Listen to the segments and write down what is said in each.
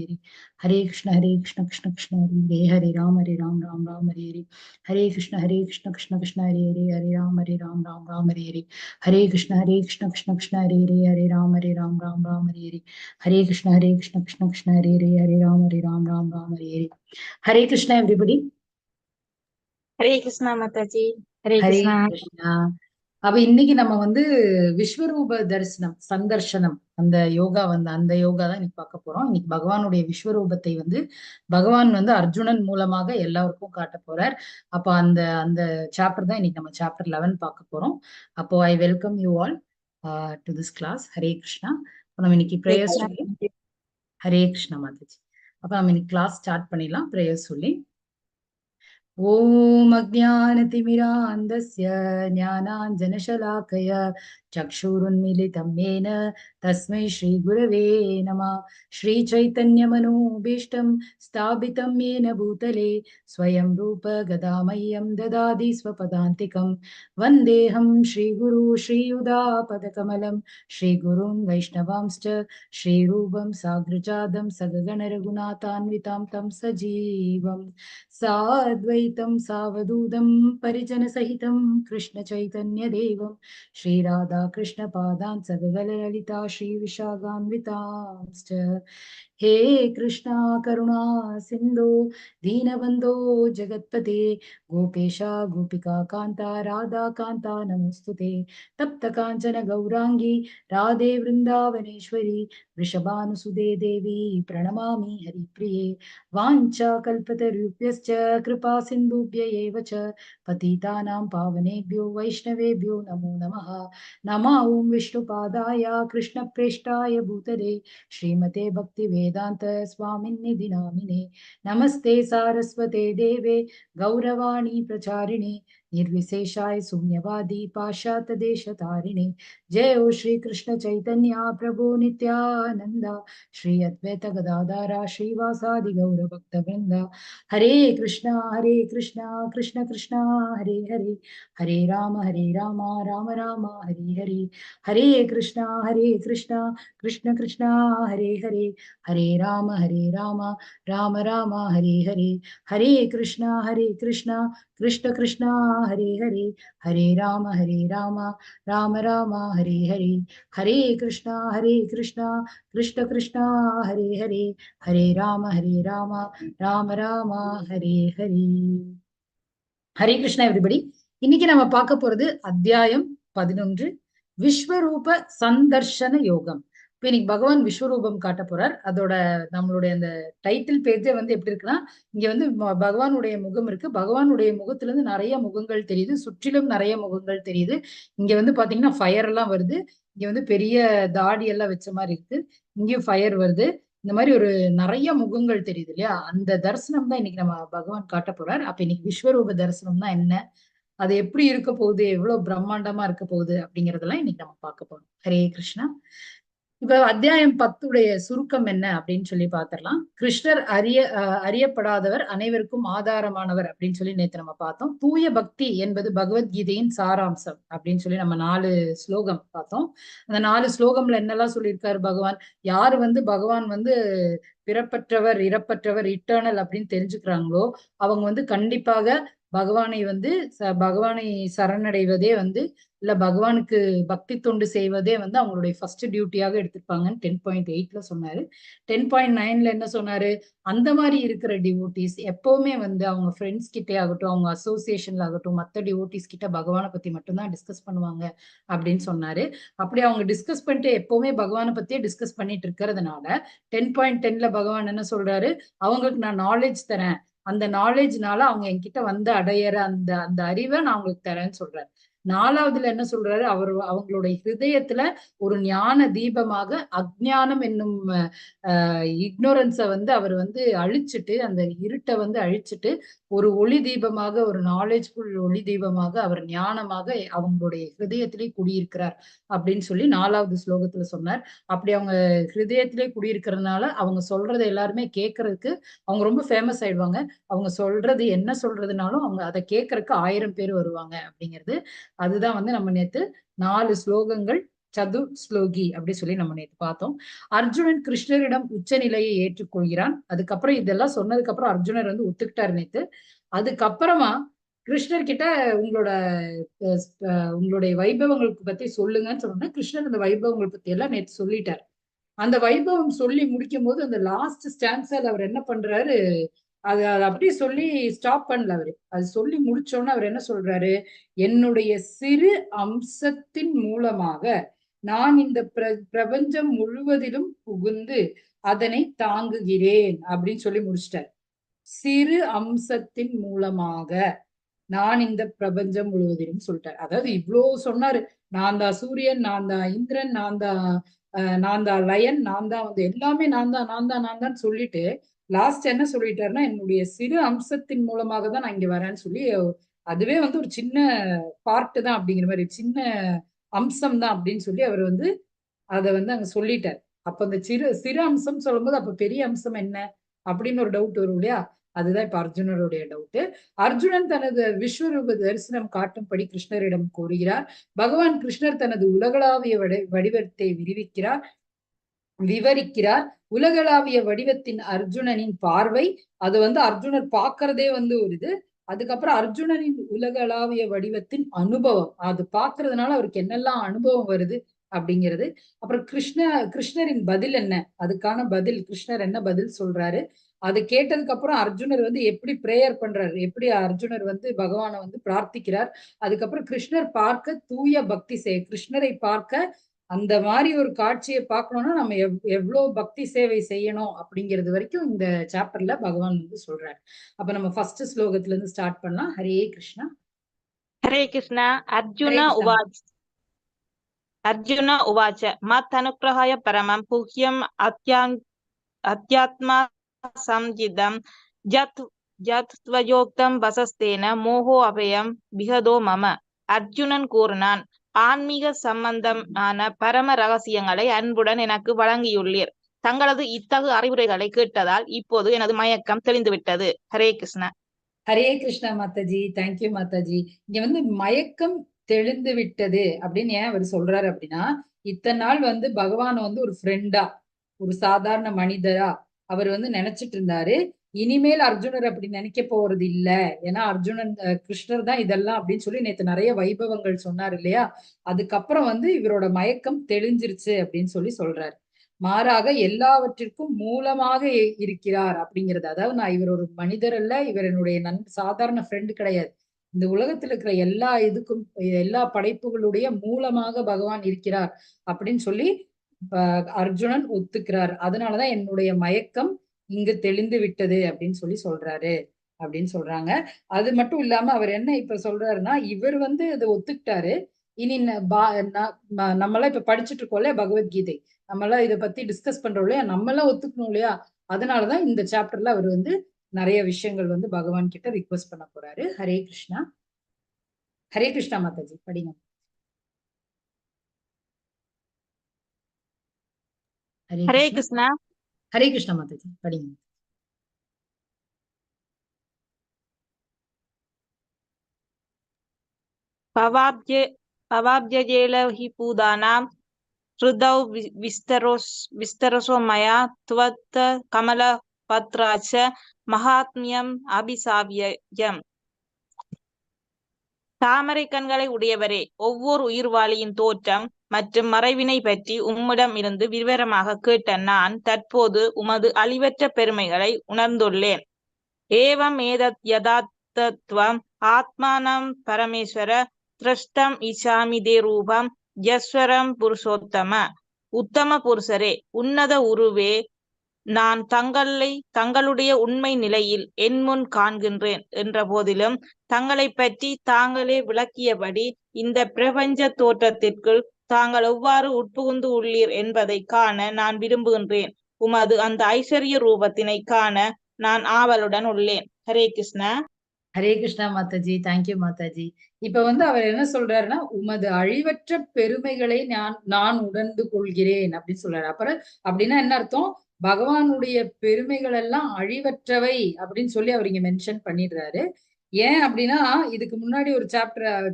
Hare. Hare Krishna Krishna Krishna Hare Hare Ram Ram Hare Hare. Hare Krishna Krishna Krishna Hare Ram Ram Hare Hare. Hare Krishna Krishna Krishna Hare Ram Ram Hare Hare. Hare Krishna Krishna Krishna Hare Ram Ram Hare Hare. Hare Krishna everybody. Hare Krishna Mataji. Hare Hare Krishna. Krishna. அப்ப இன்னைக்கு நம்ம வந்து விஸ்வரூப தரிசனம் சந்தர்சனம் அந்த யோகா அந்த யோகா தான் இன்னைக்கு பார்க்க போறோம். இன்னைக்கு பகவானுடைய விஸ்வரூபத்தை பகவான் அர்ஜுனன் மூலமாக எல்லாருக்கும் காட்ட போறார். அப்ப அந்த அந்த சாப்டர் தான் இன்னைக்கு நம்ம சாப்டர் 11 பார்க்க போறோம். அப்போ I welcome you all to this class. Hare Krishna. நம்ம இன்னைக்கு ஹரே பிரேயர் கிருஷ்ணா. சொல்லி ஹரே கிருஷ்ணா மாதாஜி. அப்ப நம்ம இன்னைக்கு கிளாஸ் ஸ்டார்ட் பண்ணிடலாம் பிரேயர் சொல்லி. ॐ अज्ञानतिमिरान्धस्य ज्ञानाञ्जनशलाकया चक्षुरुन्मीलितं येन तस्मै श्रीगुरवे नमः। श्रीचैतन्यमनोभीष्टं स्थापितं येन भूतले स्वयं रूप गदामह्यं ददाति स्वपदान्तिकं। वन्देऽहं श्रीगुरु श्रीयुधापदकमलं श्रीगुरुं वैष्णवांश्च श्रीरूपं साग्रजातं सगगणरघुनाथान्वितां तं सजीवम् साद्वैतं सावधूतं परिजनसहितं कृष्णचैतन्यदेवं श्रीराधाकृष्णपादान् सगगललिता श्रीविशाखान्वितांश्च। हे कृष्णा करुणा सिन्धो दीनबन्धो जगत्पते गोपेशा गोपिका कान्ता राधा कान्ता नमोऽस्तुते। तप्त काञ्चन गौराङ्गी राधे वृन्दावनेश्वरी वृषभानुसुदे देवी प्रणमामि हरिप्रिये। वाञ्छाकल्पतरुभ्यश्च कृपा सिन्धुभ्य एव च पतितानां पावनेभ्यो वैष्णवेभ्यो नमो नमः। नमः ॐ विष्णुपादाय कृष्णप्रेष्ठाय भूतले श्रीमते भक्तिवेदान्त स्वामिन्निधि नामिने। नमस्ते सारस्वते देवे गौरवाणी प्रचारिणे निर्विशेषाय शून्यवादी पाश्चात्यदेशतारिणे। जय हो श्री कृष्ण चैतन्य प्रभु नित्यानंद श्री अद्वैत गदाधर श्रीवासादि गौर भक्त वृंद। हरे कृष्णा कृष्ण कृष्ण हरे हरे हरे राम राम राम हरे हरे। हरे कृष्णा कृष्ण कृष्ण हरे हरे हरे राम राम राम हरे हरे। हरे कृष्णा कृष्ण कृष्ण हरे हरे हरे राम राम राम हरे हरे। हरे कृष्णा कृष्ण कृष्ण हरे हरे हरे राम राम राम हरे हरे। ஹரே கிருஷ்ணா எவ்ரிபடி. இன்னைக்கு நம்ம பார்க்க போறது அத்தியாயம் 11 விஸ்வரூப சந்தர்ஷன யோகம். இப்ப இன்னைக்கு பகவான் விஸ்வரூபம் காட்ட போறார். அதோட நம்மளுடைய அந்த டைட்டில் பேஜே எப்படி இருக்குன்னா, இங்க பகவானுடைய முகம் இருக்கு. பகவானுடைய முகத்துல இருந்து நிறைய முகங்கள் தெரியுது, சுற்றிலும் நிறைய முகங்கள் தெரியுது. இங்க பாத்தீங்கன்னா ஃபயர் எல்லாம் வருது. இங்க பெரிய தாடி எல்லாம் வச்ச மாதிரி இருக்கு. இங்கேயும் ஃபயர் வருது. இந்த மாதிரி ஒரு நிறைய முகங்கள் தெரியுது இல்லையா? அந்த தரிசனம் தான் இன்னைக்கு நம்ம பகவான் காட்ட போறார். அப்ப இன்னைக்கு விஸ்வரூப தரிசனம்னா என்ன, அது எப்படி இருக்க போகுது, எவ்வளவு பிரம்மாண்டமா இருக்க போகுது அப்படிங்கறதெல்லாம் இன்னைக்கு நம்ம பார்க்க போறோம். ஹரே கிருஷ்ணா. இப்ப அத்தியாயம் 10 சுருக்கம் என்ன அப்படின்னு சொல்லி பாத்திரலாம். கிருஷ்ணர் அறியப்படாதவர், அனைவருக்கும் ஆதாரமானவர் அப்படின்னு சொல்லி நேத்து நம்ம பார்த்தோம். தூய பக்தி என்பது பகவத்கீதையின் சாராம்சம் அப்படின்னு சொல்லி நம்ம 4 ஸ்லோகம் பார்த்தோம். அந்த 4 ஸ்லோகம்ல என்னெல்லாம் சொல்லியிருக்காரு பகவான். யாரு பகவான் பிறப்பற்றவர், இறப்பற்றவர், இட்டர்னல் அப்படின்னு தெரிஞ்சுக்கிறாங்களோ அவங்க கண்டிப்பாக பகவானை சரணடைவதே இல்ல பகவானுக்கு பக்தி தொண்டு செய்வதே அவங்களுடைய ஃபர்ஸ்ட் டியூட்டியாக எடுத்துப்பாங்கன்னு 10.8 சொன்னாரு. 10.9 என்ன சொன்னாரு, அந்த மாதிரி இருக்கிற டிவோட்டிஸ் எப்பவுமே அவங்க ஃப்ரெண்ட்ஸ் கிட்டே ஆகட்டும், அவங்க அசோசியேஷன்ல ஆகட்டும், மத்த டிவோட்டிஸ் கிட்ட பகவானை பத்தி மட்டும்தான் டிஸ்கஸ் பண்ணுவாங்க அப்படின்னு சொன்னாரு. அப்படி அவங்க டிஸ்கஸ் பண்ணிட்டு எப்பவுமே பகவானை பத்தியே டிஸ்கஸ் பண்ணிட்டு இருக்கிறதுனால 10.10 பகவான் என்ன சொல்றாரு, அவங்களுக்கு நான் நாலேஜ் தரேன், அந்த நாலேஜ்னால அவங்க என்கிட்ட அடையிற அந்த அந்த அறிவை நான் அவங்களுக்கு தரேன்னு சொல்றாரு. 4வதுல என்ன சொல்றாரு, அவங்களுடைய ஹிருதயத்துல ஒரு ஞான தீபமாக அஜ்ஞானம் என்னும் இக்னோரன்ஸை அவர் அழிச்சிட்டு, அந்த இருட்டை அழிச்சிட்டு ஒரு ஒளி தீபமாக, ஒரு நாலேஜ்ஃபுல் ஒளி தீபமாக, அவர் ஞானமாக அவங்களுடைய ஹிருதயத்திலே குடியிருக்கிறார் அப்படின்னு சொல்லி 4வது ஸ்லோகத்துல சொன்னார். அப்படி அவங்க ஹிருதயத்திலே குடியிருக்கிறதுனால அவங்க சொல்றதை எல்லாருமே கேட்கறதுக்கு அவங்க ரொம்ப ஃபேமஸ் ஆயிடுவாங்க. அவங்க சொல்றது என்ன சொல்றதுனாலும் அவங்க அதை கேட்கறதுக்கு 1000 பேர் வருவாங்க அப்படிங்கிறது. அதுதான் நம்ம நேத்து 4 ஸ்லோகங்கள் சதுர் ஸ்லோகி அப்படி சொல்லி நம்ம நேற்று பார்த்தோம். அர்ஜுனன் கிருஷ்ணரிடம் உச்ச நிலையை ஏற்றுக்கொள்கிறான். அதுக்கப்புறம் இதெல்லாம் சொன்னதுக்கு அப்புறம் அர்ஜுனர் வந்து ஒத்துக்கிட்டாரு நேத்து. அதுக்கப்புறமா கிருஷ்ணர் கிட்ட உங்களோட உங்களுடைய வைபவங்களுக்கு பத்தி சொல்லுங்கன்னு சொன்னா கிருஷ்ணர் அந்த வைபவங்களை பத்தி எல்லாம் நேற்று சொல்லிட்டார். அந்த வைபவம் சொல்லி முடிக்கும் போது அந்த லாஸ்ட் ஸ்டான்ஸால அவர் என்ன பண்றாரு, அது அப்படியே சொல்லி ஸ்டாப் பண்ணல அவரு. அது சொல்லி முடிச்சோன்னு அவர் என்ன சொல்றாரு, என்னுடைய சிறு அம்சத்தின் மூலமாக நான் இந்த பிரபஞ்சம் முழுவதிலும் புகுந்து அதனை தாங்குகிறேன் அப்படின்னு சொல்லி முடிச்சிட்டார். சிறு அம்சத்தின் மூலமாக நான் இந்த பிரபஞ்சம் முழுவதிலும் சொல்லிட்டார். அதாவது இவ்வளவு சொன்னாரு, நான் தான் சூரியன், நான் தான் இந்திரன், நான் தான் லயன், நான் தான் வந்து எல்லாமே நான் தான் சொல்லிட்டு லாஸ்ட் என்ன சொல்லிட்டாருன்னா, என்னுடைய சிறு அம்சத்தின் மூலமாக தான் நான் இங்க வரேன்னு சொல்லி, அதுவே வந்து ஒரு சின்ன பார்ட் தான் அப்படிங்கிற மாதிரி, சின்ன அம்சம் தான் அப்படின்னு சொல்லி அவர் வந்து அதை வந்து அங்க சொல்லிட்டார். அப்ப அந்த சிறு சிறு அம்சம் சொல்லும் போது அப்ப பெரிய அம்சம் என்ன அப்படின்னு ஒரு டவுட் வரும் இல்லையா? அதுதான் இப்ப அர்ஜுனருடைய டவுட். அர்ஜுனன் தனது விஸ்வரூப தரிசனம் காட்டும்படி கிருஷ்ணரிடம் கூறுகிறார். பகவான் கிருஷ்ணர் தனது உலகளாவிய வடிவத்தை விவரிக்கிறார். உலகளாவிய வடிவத்தின் அர்ஜுனனின் பார்வை, அது வந்து அர்ஜுனர் பார்க்கறதே வந்து ஒரு இது. அதுக்கப்புறம் அர்ஜுனனின் உலகளாவிய வடிவத்தின் அனுபவம், அது பார்க்கறதுனால அவருக்கு என்னெல்லாம் அனுபவம் வருது அப்படிங்கிறது. அப்புறம் கிருஷ்ணரின் பதில் என்ன, அதுக்கான பதில் கிருஷ்ணர் என்ன பதில் சொல்றாரு, அது கேட்டதுக்கு அப்புறம் அர்ஜுனர் வந்து எப்படி பிரேயர் பண்றாரு, எப்படி அர்ஜுனர் வந்து பகவானை வந்து பிரார்த்திக்கிறார். அதுக்கப்புறம் கிருஷ்ணர் பார்க்க தூய பக்தி கிருஷ்ணரை பார்க்க அந்த மாதிரி ஒரு காட்சியை பார்க்கணும்னா நம்ம எவ்வளவு பக்தி சேவை செய்யணும் அப்படிங்கிறது வரைக்கும் இந்த சாப்டர்ல பகவான் வந்து சொல்றாரு. அப்ப நம்ம ஃபர்ஸ்ட் ஸ்லோகத்துல இருந்து ஸ்டார்ட் பண்ணலாம். ஹரே கிருஷ்ணா. ஹரே கிருஷ்ணா. அர்ஜுன உவாச்ச மத் அனுக்கிரகாய பரமம் புஹ்யம் அத்யாத்மா சம்ஜிதம் ஜத் த்வயோக்தம் வசஸ்தேன மோகோ அபயம் பிகதோ மம. அர்ஜுனன் கூறினான், ஆன்மீக சம்பந்தமான பரம ரகசியங்களை அன்புடன் எனக்கு வழங்கியுள்ளீர். தங்களது இத்தகு அறிவுரைகளை கேட்டதால் இப்போது எனது மயக்கம் தெளிந்துவிட்டது. ஹரே கிருஷ்ணா. ஹரே கிருஷ்ணா மாதாஜி. தேங்க்யூ மாதாஜி. இங்க வந்து மயக்கம் தெளிந்து விட்டது அப்படின்னு ஏன் அவர் சொல்றாரு அப்படின்னா, இத்தனை நாள் வந்து பகவான் வந்து ஒரு ஃப்ரெண்டா, ஒரு சாதாரண மனிதரா அவர் வந்து நினைச்சிட்டு இருந்தாரு. இனிமேல் அர்ஜுனர் அப்படி நினைக்க போறது இல்ல. ஏன்னா அர்ஜுனன் கிருஷ்ணர் தான் இதெல்லாம் அப்படின்னு சொல்லி நேத்து நிறைய வைபவங்கள் சொன்னார் இல்லையா? அதுக்கப்புறம் வந்து இவரோட மயக்கம் தெளிஞ்சிருச்சு அப்படின்னு சொல்லி சொல்றாரு. மாறாக எல்லாவற்றிற்கும் மூலமாக இருக்கிறார் அப்படிங்கிறது. அதாவது நான் இவர் ஒரு மனிதர் அல்ல, இவர் என்னுடைய சாதாரண ஃப்ரெண்டு கிடையாது. இந்த உலகத்துல இருக்கிற எல்லா இதுக்கும், எல்லா படைப்புகளுடைய மூலமாக பகவான் இருக்கிறார் அப்படின்னு சொல்லி அர்ஜுனன் ஒத்துக்கிறார். அதனாலதான் என்னுடைய மயக்கம் இங்கு தெளிந்து விட்டது அப்படின்னு சொல்லி சொல்றாரு அப்படின்னு சொல்றாங்க. அது மட்டும் இல்லாம அவர் என்ன இப்ப சொல்றாருன்னா, இவர் வந்து அதை ஒத்துக்கிட்டாரு. இனி நம்மளாம் இப்ப படிச்சுட்டு இருக்கோம்ல பகவத்கீதை, நம்மளாம் இதை பத்தி டிஸ்கஸ் பண்றோம் இல்லையா, நம்மளாம் ஒத்துக்கணும் இல்லையா? அதனாலதான் இந்த சாப்டர்ல அவர் வந்து நிறைய விஷயங்கள் வந்து பகவான் கிட்ட ரிக்வெஸ்ட் பண்ண போறாரு. ஹரே கிருஷ்ணா. ஹரே கிருஷ்ணா மாதாஜி, படிங்க. ஹரே கிருஷ்ணா. ஹரே கிருஷ்ணா மாதாஜி, படிங்க. பவாப்ஜேல ஹி பூதானாம் ஹ்ருதௌ விஸ்தரசோ மயா த்வத் கமல பத்ராச்ச மகாத்மியம் அபிசாவ்யம். தாமரை கண்களை உடையவரே, ஒவ்வொரு உயிர்வாளியின் தோற்றம் மற்றும் மறைவினை பற்றி உம்மிடம் இருந்து விவரமாக கேட்ட நான் தற்போது உமது அழிவற்ற பெருமைகளை உணர்ந்துள்ளேன். ஏவம் ஏதத் யதார்த்தத்வம் ஆத்மானம் பரமேஸ்வர திரஷ்டம் இச்சாமி தே ரூபம் யஸ்வரம் புருஷோத்தம. உத்தம புருஷரே, உன்னத உருவே, நான் தங்களுடைய உண்மை நிலையில் என் முன் காண்கின்றேன் என்ற போதிலும் தங்களை பற்றி தாங்களே விளக்கியபடி இந்த பிரபஞ்ச தோற்றத்திற்குள் தாங்கள் எவ்வாறு உட்புகுந்து உள்ளீர் என்பதை காண நான் விரும்புகின்றேன். உமது அந்த ஐஸ்வர்ய ரூபத்தினை காண நான் ஆவலுடன் உள்ளேன். ஹரே கிருஷ்ணா. ஹரே கிருஷ்ணா மாதாஜி. தேங்க்யூ மாதாஜி. இப்ப வந்து அவர் என்ன சொல்றாருன்னா, உமது அழிவற்ற பெருமைகளை நான் உணர்ந்து கொள்கிறேன் அப்படின்னு சொல்றாரு. அப்புறம் அப்படின்னா என்ன அர்த்தம்? பகவானுடைய பெருமைகள் எல்லாம் அழிவற்றவை அப்படின்னு சொல்லி அவர் இங்க மென்ஷன் பண்ணிடுறாரு. ஏன் அப்படின்னா, இதுக்கு முன்னாடி ஒரு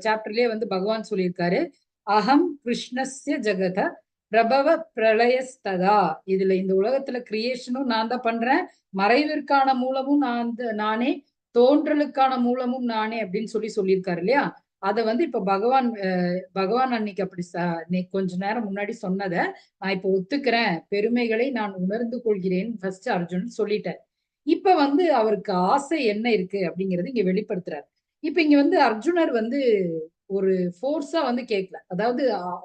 சாப்டர்லயே வந்து பகவான் சொல்லியிருக்காரு, அகம் கிருஷ்ணஸ்ய ஜெகத பிரபவ பிரளயஸ்ததா. இதுல இந்த உலகத்துல கிரியேஷனும் நான் தான் பண்றேன், மறைவிற்கான மூலமும் நானே, தோன்றலுக்கான மூலமும் நானே அப்படின்னு சொல்லியிருக்காரு இல்லையா. அத வந்து இப்ப பகவான் அன்னைக்கு அப்படி கொஞ்ச நேரம் முன்னாடி சொன்னதை நான் இப்ப ஒத்துக்கிறேன், பெருமைகளை நான் உணர்ந்து கொள்கிறேன் ஃபர்ஸ்ட் அர்ஜுன் சொல்லிட்டார். இப்ப வந்து அவருக்கு ஆசை என்ன இருக்கு அப்படிங்கறது இங்க வெளிப்படுத்துறாரு. இப்ப இங்க வந்து அர்ஜுனர் வந்து ஒரு ஃபோர்ஸா வந்து கேட்கல, அதாவது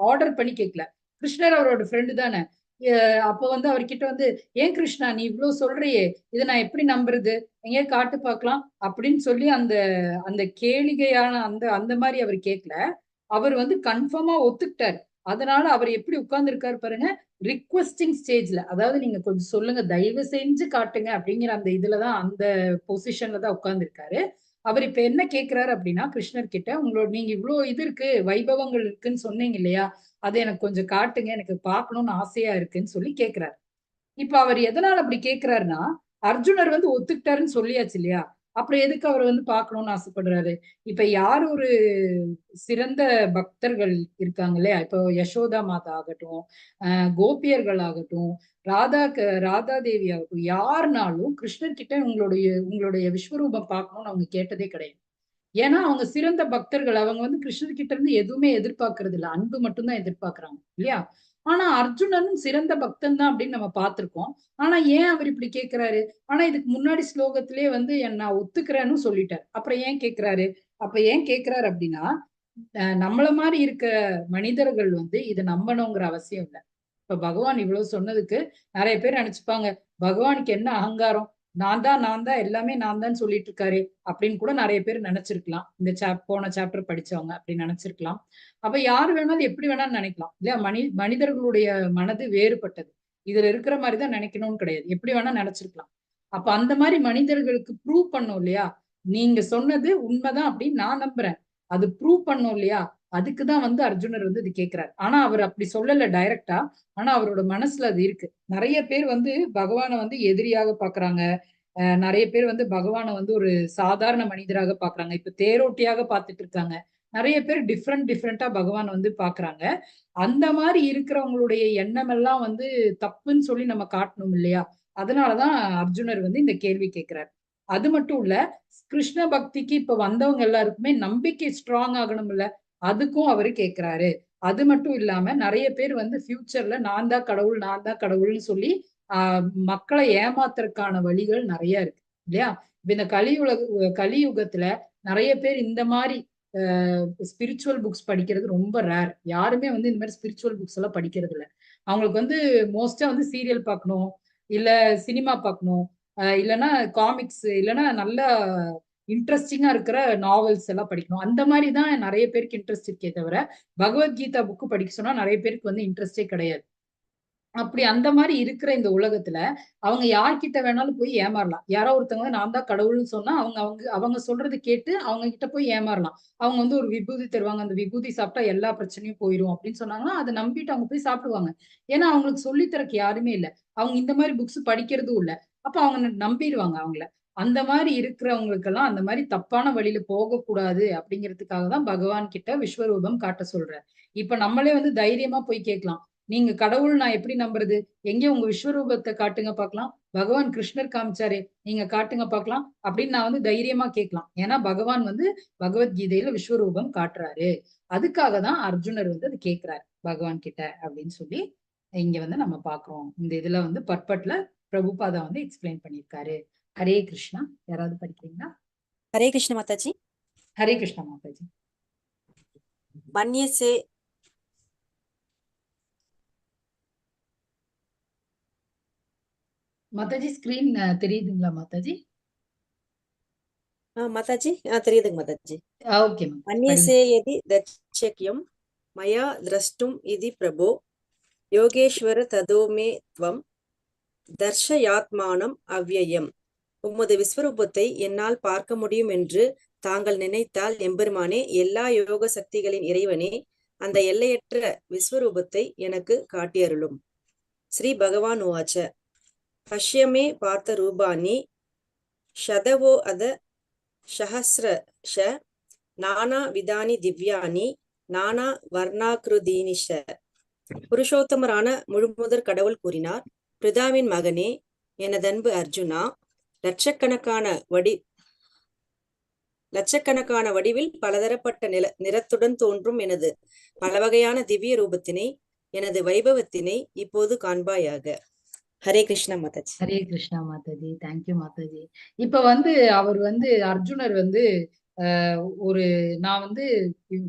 ஆர்டர் பண்ணி கேட்கல. கிருஷ்ணர் அவரோட ஃப்ரெண்டு தானே. அப்ப வந்து அவர்கிட்ட வந்து, ஏன் கிருஷ்ணா நீ இவ்வளவு சொல்றியே, இதை நான் எப்படி நம்புறது, எங்கேயா காட்டு பார்க்கலாம் அப்படின்னு சொல்லி அந்த அந்த கேளிகையான அந்த அந்த மாதிரி அவர் கேட்கல. அவர் வந்து கன்ஃபார்மா ஒத்துக்கிட்டார். அதனால அவர் எப்படி உட்கார்ந்து இருக்காரு பாருங்க, ரிக்வெஸ்டிங் ஸ்டேஜ்ல. அதாவது நீங்க கொஞ்சம் சொல்லுங்க, தயவு செஞ்சு காட்டுங்க அப்படிங்கிற அந்த இதுலதான், அந்த பொசிஷன்ல தான் உட்கார்ந்து இருக்காரு. அவர் இப்ப என்ன கேட்கிறாரு அப்படின்னா, கிருஷ்ணர் கிட்ட, உங்களோட நீங்க இவ்வளவு இது இருக்கு, வைபவங்கள் இருக்குன்னு சொன்னீங்க இல்லையா, அதை எனக்கு கொஞ்சம் காட்டுங்க, எனக்கு பார்க்கணும்னு ஆசையா இருக்குன்னு சொல்லி கேட்கிறாரு. இப்ப அவர் எதனால அப்படி கேட்கிறாருன்னா, அர்ஜுனர் வந்து ஒத்துக்கிட்டாருன்னு சொல்லியாச்சு இல்லையா, அப்புறம் எதுக்கு அவர் வந்து பார்க்கணும்னு ஆசைப்படுறாரு. இப்ப யார் ஒரு சிறந்த பக்தர்கள் இருக்காங்க இல்லையா, இப்போ யசோதா மாதா ஆகட்டும், கோபியர்கள் ஆகட்டும், ராதா தேவி ஆகட்டும், யாருனாலும் கிருஷ்ணர் கிட்ட உங்களுடைய விஸ்வரூபம் பார்க்கணும்னு அவங்க கேட்டதே கிடையாது. ஏன்னா அவங்க சிறந்த பக்தர்கள், அவங்க வந்து கிருஷ்ணர் கிட்ட இருந்து எதுவுமே எதிர்பார்க்கறது இல்லை, அன்பு மட்டும்தான் எதிர்பார்க்கறாங்க இல்லையா. ஆனா அர்ஜுனனும் சிறந்த பக்தன் தான் அப்படின்னு நம்ம பார்த்திருக்கோம். ஆனா ஏன் அவர் இப்படி கேட்கிறாரு? ஆனா இதுக்கு முன்னாடி ஸ்லோகத்திலேயே வந்து நான் ஒத்துக்கிறேன்னு சொல்லிட்டார். அப்புறம் ஏன் கேட்கிறாரு? அப்ப ஏன் கேட்கிறாரு அப்படின்னா, நம்மள மாதிரி இருக்க மனிதர்கள் வந்து இதை நம்பணுங்கிற அவசியம் இல்லை. இப்ப பகவான் இவ்வளவு சொன்னதுக்கு நிறைய பேர் நினைச்சுப்பாங்க, பகவானுக்கு என்ன அகங்காரம், நான் தான் எல்லாமே நான் தான் சொல்லிட்டு இருக்காரு அப்படின்னு கூட நிறைய பேர் நினைச்சிருக்கலாம். இந்த போன சாப்டர் படிச்சவங்க அப்படி நினைச்சிருக்கலாம். அப்ப யாரு வேணாலும் எப்படி வேணாலும் நினைக்கலாம் இல்லையா. மனிதர்களுடைய மனது வேறுபட்டது, இதுல இருக்கிற மாதிரிதான் நினைக்கணும்னு கிடையாது, எப்படி வேணா நினைச்சிருக்கலாம். அப்ப அந்த மாதிரி மனிதர்களுக்கு ப்ரூவ் பண்ணும் இல்லையா, நீங்க சொன்னது உண்மைதான் அப்படின்னு நான் நம்புறேன், அது ப்ரூவ் பண்ணும் இல்லையா. அதுக்குதான் வந்து அர்ஜுனர் வந்து இது கேட்கிறாரு. ஆனா அவர் அப்படி சொல்லல டைரக்டா, ஆனா அவரோட மனசுல அது இருக்கு. நிறைய பேர் வந்து பகவானை வந்து எதிரியாக பாக்குறாங்க, நிறைய பேர் வந்து பகவானை வந்து ஒரு சாதாரண மனிதராக பாக்குறாங்க, இப்ப தேரோட்டியாக பார்த்துட்டு இருக்காங்க. நிறைய பேர் டிஃப்ரெண்டா பகவான் வந்து பாக்குறாங்க. அந்த மாதிரி இருக்கிறவங்களுடைய எண்ணம் எல்லாம் வந்து தப்புன்னு சொல்லி நம்ம காட்டணும் இல்லையா. அதனாலதான் அர்ஜுனர் வந்து இந்த கேள்வி கேட்கிறார். அது மட்டும் இல்ல, கிருஷ்ண பக்திக்கு இப்ப வந்தவங்க எல்லாருக்குமே நம்பிக்கை ஸ்ட்ராங் ஆகணும் இல்ல, அதுக்கும் அவரு கேட்கிறாரு. அது மட்டும் இல்லாம நிறைய பேர் வந்து ஃபியூச்சர்ல நான் தான் கடவுள்னு சொல்லி மக்களை ஏமாத்துறதுக்கான வழிகள் நிறைய இருக்கு இல்லையா. இந்த கலியுகத்துல நிறைய பேர் இந்த மாதிரி ஸ்பிரிச்சுவல் புக்ஸ் படிக்கிறது ரொம்ப ரேர். யாருமே வந்து இந்த மாதிரி ஸ்பிரிச்சுவல் புக்ஸ் எல்லாம் படிக்கிறது இல்லை. அவங்களுக்கு வந்து மோஸ்டா வந்து சீரியல் பார்க்கணும், இல்ல சினிமா பார்க்கணும், இல்லைன்னா காமிக்ஸ், இல்லைன்னா நல்ல இன்ட்ரெஸ்டிங்கா இருக்கிற நாவல்ஸ் எல்லாம் படிக்கணும். அந்த மாதிரி தான் நிறைய பேருக்கு இன்ட்ரெஸ்ட் இருக்கே தவிர, பகவத்கீதா புக்கு படிக்க சொன்னா நிறைய பேருக்கு வந்து இன்ட்ரெஸ்டே கிடையாது. அப்படி அந்த மாதிரி இருக்கிற இந்த உலகத்துல அவங்க யார்கிட்ட வேணாலும் போய் ஏமாறலாம். யாரோ ஒருத்தவங்க நான் தான் கடவுள்னு சொன்னா அவங்க அவங்க அவங்க சொல்றது கேட்டு அவங்க கிட்ட போய் ஏமாறலாம். அவங்க வந்து ஒரு விபூதி தருவாங்க, அந்த விபூதி சாப்பிட்டா எல்லா பிரச்சனையும் போயிடும் அப்படின்னு சொன்னாங்கன்னா அதை நம்பிட்டு அவங்க போய் சாப்பிடுவாங்க. ஏன்னா அவங்களுக்கு சொல்லித்தரக்கு யாருமே இல்லை, அவங்க இந்த மாதிரி புக்ஸ் படிக்கிறதும் இல்லை. அப்ப அவங்க நம்பிடுவாங்க அவங்கள. அந்த மாதிரி இருக்கிறவங்களுக்கெல்லாம் அந்த மாதிரி தப்பான வழியில போகக்கூடாது அப்படிங்கிறதுக்காக தான் பகவான் கிட்ட விஸ்வரூபம் காட்ட சொல்றார். இப்ப நம்மளே வந்து தைரியமா போய் கேட்கலாம், நீங்க கடவுள் நான் எப்படி நம்புறது, எங்க உங்க விஸ்வரூபத்தை காட்டுங்க பார்க்கலாம், பகவான் கிருஷ்ணர் காமிச்சாரே நீங்க காட்டுங்க பார்க்கலாம் அப்படின்னு நான் வந்து தைரியமா கேட்கலாம். ஏன்னா பகவான் வந்து பகவத்கீதையில விஸ்வரூபம் காட்டுறாரு. அதுக்காக தான் அர்ஜுனர் வந்து அது கேட்கிறாரு பகவான் கிட்ட அப்படின்னு சொல்லி இங்க வந்து நம்ம பாக்குறோம். இந்த இதுல வந்து பர்பட்ல பிரபுபாதா வந்து எக்ஸ்பிளைன் பண்ணியிருக்காரு. ஹரே கிருஷ்ணா. யாராவது படிக்கிறீங்களா? ஹரே கிருஷ்ண மாதாஜி. ஹரே கிருஷ்ணா மாதாஜி. மன்யசே மாதாஜி ஸ்கிரீன் தெரியுதுங்களா மாதாஜி? மாதாஜி தெரியுதுங்க மாதாஜி. ஓகே. மன்யசே யதி தட்சக்யம் மயா திரஷ்டும் இதி பிரபோ யோகேஸ்வர ததோமே த்வம் தர்ஷயாத்மானம் அவ்யயம். உமது விஸ்வரூபத்தை என்னால் பார்க்க முடியும் என்று தாங்கள் நினைத்தால் எம்பெருமானே, எல்லா யோக சக்திகளின் இறைவனே, அந்த எல்லையற்ற விஸ்வரூபத்தை எனக்கு காட்டியருளும். ஸ்ரீ பகவான் உவாச்ச பஷ்யமே பார்த்த ரூபானி ஷதவோ அத சஹஸ்ரஷ நானா விதானி திவ்யானி நானா வர்ணாக்ருதீனிஷ. புருஷோத்தமரான முழுமுதற் கடவுள் கூறினார், பிரிதாவின் மகனே, எனதன்பு அர்ஜுனா, லட்சக்கணக்கான வடிவில் பலதரப்பட்ட நிறத்துடன் தோன்றும் எனது பலவகையான திவ்ய ரூபத்தினை, எனது வைபவத்தினை இப்போது காண்பாயாக. ஹரே கிருஷ்ணா மாதாஜி. ஹரே கிருஷ்ணா மாதாஜி. தேங்க்யூ மாதாஜி. இப்ப அவர் அர்ஜுனர் ஒரு நான்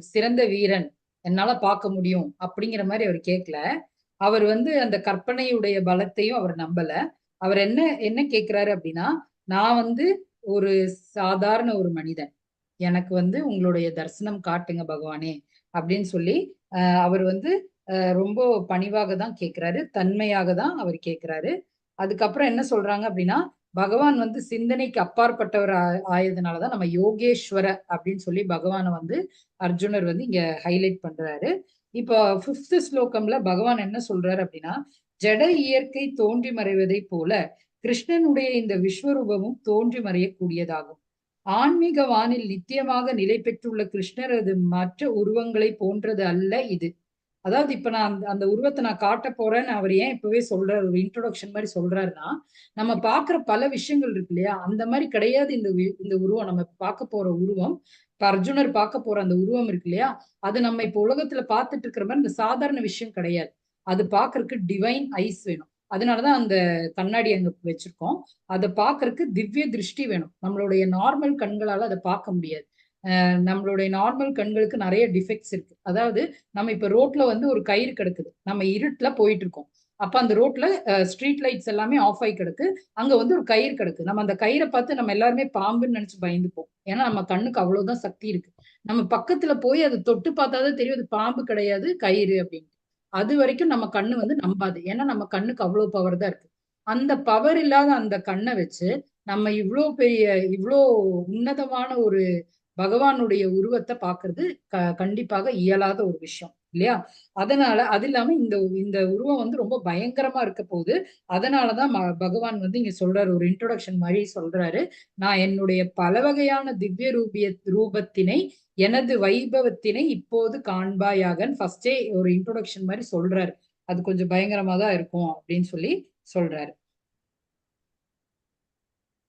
சிறந்த வீரன், என்னால பார்க்க முடியும் அப்படிங்கிற மாதிரி அவர் கேட்கல. அவர் அந்த கற்பனையுடைய பலத்தையும் அவர் நம்பல. அவர் என்ன கேட்கிறாரு அப்படின்னா, நான் ஒரு சாதாரண ஒரு மனிதன், எனக்கு உங்களுடைய தரிசனம் காட்டுங்க பகவானே அப்படின்னு சொல்லி அவர் ரொம்ப பணிவாக தான் கேட்கிறாரு, தன்மையாக தான் அவர் கேட்கிறாரு. அதுக்கப்புறம் என்ன சொல்றாங்க அப்படின்னா, பகவான் சிந்தனைக்கு அப்பாற்பட்டவர் ஆயதுனாலதான் நம்ம யோகேஸ்வர அப்படின்னு சொல்லி பகவானை அர்ஜுனர் இங்க ஹைலைட் பண்றாரு. இப்போ 5th ஸ்லோகம்ல பகவான் என்ன சொல்றாரு அப்படின்னா, ஜட இயற்கை தோன்றி மறைவதை போல கிருஷ்ணனுடைய இந்த விஸ்வரூபமும் தோன்றி மறையக்கூடியதாகும். ஆன்மீக வானில் நித்தியமாக நிலை பெற்றுள்ள கிருஷ்ணரது மற்ற உருவங்களை போன்றது அல்ல இது. அதாவது இப்ப நான் அந்த உருவத்தை நான் காட்ட போறேன்னு அவர் ஏன் இப்பவே சொல்றாரு, ஒரு இன்ட்ரோடக்ஷன் மாதிரி சொல்றாருன்னா, நம்ம பாக்குற பல விஷயங்கள் இருக்கு இல்லையா, அந்த மாதிரி கிடையாது இந்த உருவம். நம்ம பார்க்க போற உருவம், இப்ப அர்ஜுனர் பார்க்க போற அந்த உருவம் இருக்கு இல்லையா, அது நம்ம இப்ப உலகத்துல பார்த்துட்டு இருக்கிற மாதிரி இந்த சாதாரண விஷயம் கிடையாது. அது பாக்குறதுக்கு டிவைன் ஐஸ் வேணும். அதனாலதான் அந்த கண்ணாடி அங்க வச்சிருக்கோம். அதை பாக்குறதுக்கு திவ்ய திருஷ்டி வேணும். நம்மளுடைய நார்மல் கண்களால அதை பார்க்க முடியாது. நம்மளுடைய நார்மல் கண்களுக்கு நிறைய டிஃபெக்ட்ஸ் இருக்கு. அதாவது நம்ம இப்ப ரோட்ல ஒரு கயிறு கிடக்குது, நம்ம இருட்டுல போயிட்டு இருக்கோம். அப்ப அந்த ரோட்ல ஸ்ட்ரீட் லைட்ஸ் எல்லாமே ஆஃப் ஆகி கிடக்கு, அங்க ஒரு கயிறு கிடக்கு. நம்ம அந்த கயிறை பார்த்து நம்ம எல்லாருமே பாம்புன்னு நினைச்சு பயந்துப்போம். ஏன்னா நம்ம கண்ணுக்கு அவ்வளவுதான் சக்தி இருக்கு. நம்ம பக்கத்துல போய் அதை தொட்டு பார்த்தாதான் தெரியும் அது பாம்பு கிடையாது, கயிறு அப்படின்னு. அது வரைக்கும் நம்ம கண்ணு நம்பாது. ஏன்னா நம்ம கண்ணுக்கு அவ்வளவு பவர் தான் இருக்கு. அந்த பவர் இல்லாத அந்த கண்ணை வச்சு நம்ம இவ்வளோ உன்னதமான ஒரு பகவானுடைய உருவத்தை பாக்குறது கண்டிப்பாக இயலாத ஒரு விஷயம் இல்லையா. அதனால அது இல்லாம இந்த உருவம் ரொம்ப பயங்கரமா இருக்க போகுது. அதனாலதான் பகவான் இங்க சொல்றாரு, ஒரு இன்ட்ரோடக்ஷன் மாதிரி சொல்றாரு, நான் என்னுடைய பல வகையான திவ்ய ரூபத்தினை, எனது வைபவத்தினை இப்போது காண்பாயாகன்னு ஃபர்ஸ்டே ஒரு இன்ட்ரோடக்ஷன் மாதிரி சொல்றாரு. அது கொஞ்சம் பயங்கரமா தான் இருக்கும் அப்படின்னு சொல்லி சொல்றாரு.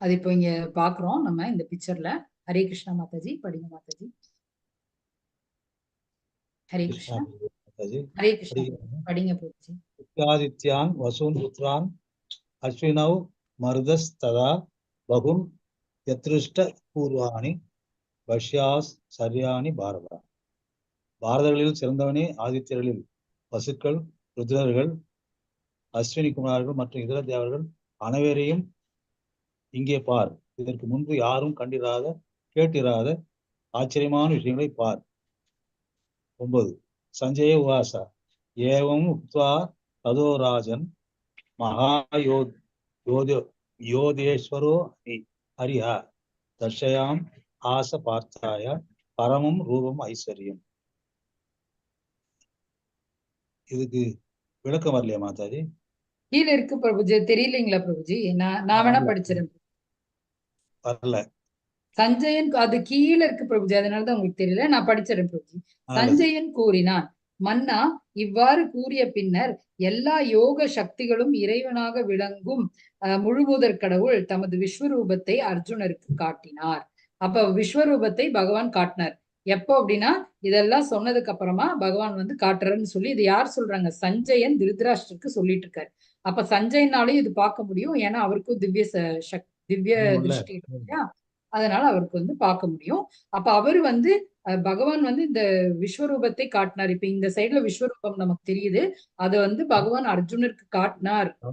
அது இப்போ இங்க பாக்குறோம் நம்ம இந்த பிக்சர்ல. ஹரே கிருஷ்ணா மாதாஜி. படிங்க மாதாஜி. ஹரே கிருஷ்ணா மாதாஜி. ஹரே கிருஷ்ணா. படிங்க பிரபுஜி. ஆதித்யான் வசூன் புத்ரான் அஸ்வினவ் மருதஸ் ததா பகுன் யத்ருஷ்ட பூர்வாணி பஷ்யாஸ் சரியானி பாரதா. பாரதர்களில் சிறந்தவனே, ஆதித்யர்களில் வசுக்கள், ருத்ரர்கள், அஸ்வினி குமார்கள் மற்றும் இதர தேவர்கள் அனைவரையும் இங்கே பார். இதற்கு முன்பு யாரும் கண்டிராத, கேட்டிராத ஆச்சரியமான விஷயங்களை பார். 9. சஞ்சய உவாசா ஏவம் உக்த்வா ததோராஜன் யோதேஸ்வரோ ஹரிஹா தர்ஷயாம் ஆச பார்த்தாய பரமம் ரூபம் ஐஸ்வர்யம். இதுக்கு விளக்கம் வரலையா மாதாஜி? கீழே இருக்கு பிரபுஜி, தெரியலீங்களா பிரபுஜி? நான் வேணா படிச்சிருக்கேன். வரல. சஞ்சயன் அது கீழே இருக்கு பிரபுஜி, அதனாலதான் உங்களுக்கு தெரியல. நான் படிச்சிடறேன் பிரபுஜி. சஞ்சயன் கூறினான், மன்னா, இவ்வாறு கூறிய பின்னர் எல்லா யோக சக்திகளும் இறைவனாக விளங்கும் முழுமுதற் கடவுள் தமது விஸ்வரூபத்தை அர்ஜுனருக்கு காட்டினார். அப்ப விஸ்வரூபத்தை பகவான் காட்டினார். எப்போ அப்படின்னா, இதெல்லாம் சொன்னதுக்கு அப்புறமா பகவான் காட்டுறன்னு சொல்லி, இது யார் சொல்றாங்க? சஞ்சயன் திருதராஷ்டிரருக்கு சொல்லிட்டு இருக்காரு. அப்ப சஞ்சயனாலையும் இது பார்க்க முடியும், ஏன்னா அவருக்கும் திவ்ய திருஷ்டி இல்லையா, அதனால அவருக்கு பார்க்க முடியும். அப்ப அவரு பகவான் இந்த விஸ்வரூபத்தை காட்டினார். இப்ப இந்த சைடுல விஸ்வரூபம் நமக்கு தெரியுது, அது பகவான் அர்ஜுனருக்கு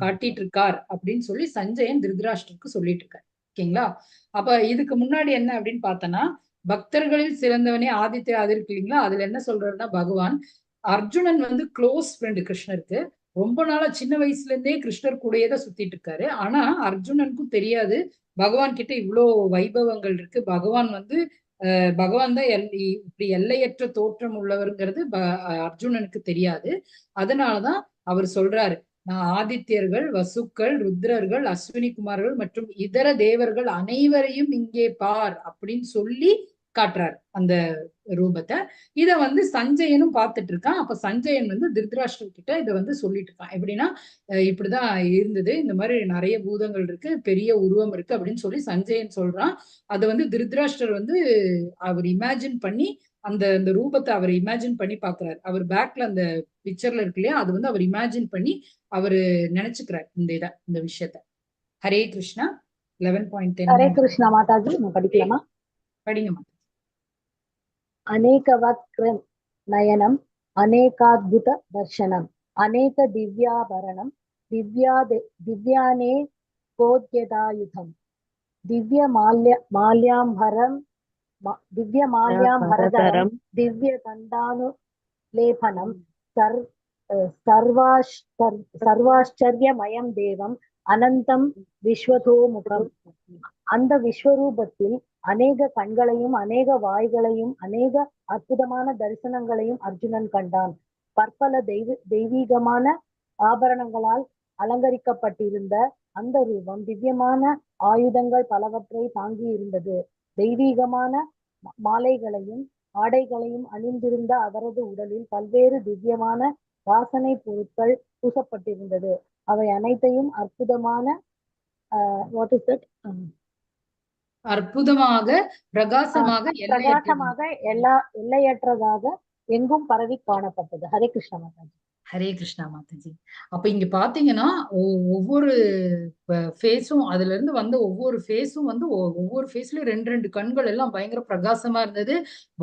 காட்டிட்டு இருக்கார் அப்படின்னு சொல்லி சஞ்சயன் திருதராஷ்டிரருக்கு சொல்லிட்டு இருக்காரு. ஓகேங்களா? அப்ப இதுக்கு முன்னாடி என்ன அப்படின்னு பார்த்தோன்னா, பக்தர்களில் சிறந்தவனே ஆதித்ய அது இருக்கு இல்லைங்களா, அதுல என்ன சொல்றாருன்னா, பகவான் அர்ஜுனன் க்ளோஸ் ஃப்ரெண்டு கிருஷ்ணருக்கு. ரொம்ப நாளா சின்ன வயசுல இருந்தே கிருஷ்ணர் கூடயேதான் சுத்திட்டு இருக்காரு. ஆனா அர்ஜுனனுக்கும் தெரியாது பகவான் கிட்ட இவ்வளோ வைபவங்கள் இருக்கு. பகவான் தான் இப்படி எல்லையற்ற தோற்றம் உள்ளவருங்கிறது அர்ஜுனனுக்கு தெரியாது. அதனாலதான் அவர் சொல்றாரு, நான் ஆதித்யர்கள், வசுக்கள், ருத்ரர்கள், அஸ்வினி குமார்கள் மற்றும் இதர தேவர்கள் அனைவரையும் இங்கே பார் அப்படின்னு சொல்லி காட்டுறார் அந்த ரூபத்தை. இத வந்து சஞ்சயனும் பார்த்துட்டு இருக்கான். அப்ப சஞ்சயன் வந்து திருதராஷ்டிரர் கிட்ட இதை வந்து சொல்லிட்டு இருக்கான். எப்படின்னா இப்படிதான் இருந்தது, இந்த மாதிரி நிறைய பூதங்கள் இருக்கு, பெரிய உருவம் இருக்கு அப்படின்னு சொல்லி சஞ்சயன் சொல்றான். அதை வந்து திருதராஷ்டிரர் வந்து அவர் இமேஜின் பண்ணி அந்த அந்த ரூபத்தை அவர் இமேஜின் பண்ணி பாக்குறாரு. அவர் பேக்ல அந்த பிக்சர்ல இருக்கு இல்லையா, அது வந்து அவர் இமேஜின் பண்ணி அவரு நினைச்சுக்கிறார் இந்த விஷயத்த. ஹரே கிருஷ்ணா. 11.10. ஹரே கிருஷ்ணா மாதாஜி, நான் படிக்கலாமா? படிங்க மாதா. அநேகவக்ர நயனம் அநேகாத்புத தர்சனம் அநேக திவ்யாபரணம் திவ்யானே கோத்யதாயுதம் திவ்ய மால்யாம்பரம் திவ்யமால்யாம்பரதரம் திவ்ய தண்டானுலேபனம் சர்வாச்சரியமயம் தேவம் அனந்தம் விஸ்வதோமுகம். அந்த விஸ்வரூபத்தில் அநேக கண்களையும் அநேக வாய்களையும் அநேக அற்புதமான தரிசனங்களையும் அர்ஜுனன் கண்டான். பற்பல தெய்வீகமான ஆபரணங்களால் அலங்கரிக்கப்பட்டிருந்த அந்த ரூபம் திவ்யமான ஆயுதங்கள் பலவற்றை தாங்கி இருந்தது. தெய்வீகமான மாலைகளையும் ஆடைகளையும் அணிந்திருந்த அவரது உடலில் பல்வேறு திவ்யமான வாசனை பொருட்கள் பூசப்பட்டிருந்தது. அவை அனைத்தையும் அற்புதமாக பிரகாசமாக எல்லையற்றதாக எங்கும் பரவி காணப்பட்டது. ஹரே கிருஷ்ணா மாதாஜி. ஹரே கிருஷ்ணா மாதாஜி. அப்ப இங்க பாத்தீங்கன்னா ஒவ்வொரு ஃபேஸும், அதுல இருந்து வந்த ஒவ்வொரு ஃபேஸும் வந்து ஒவ்வொரு ஃபேஸ்லயும் ரெண்டு கண்கள் எல்லாம் பயங்கர பிரகாசமா இருந்தது.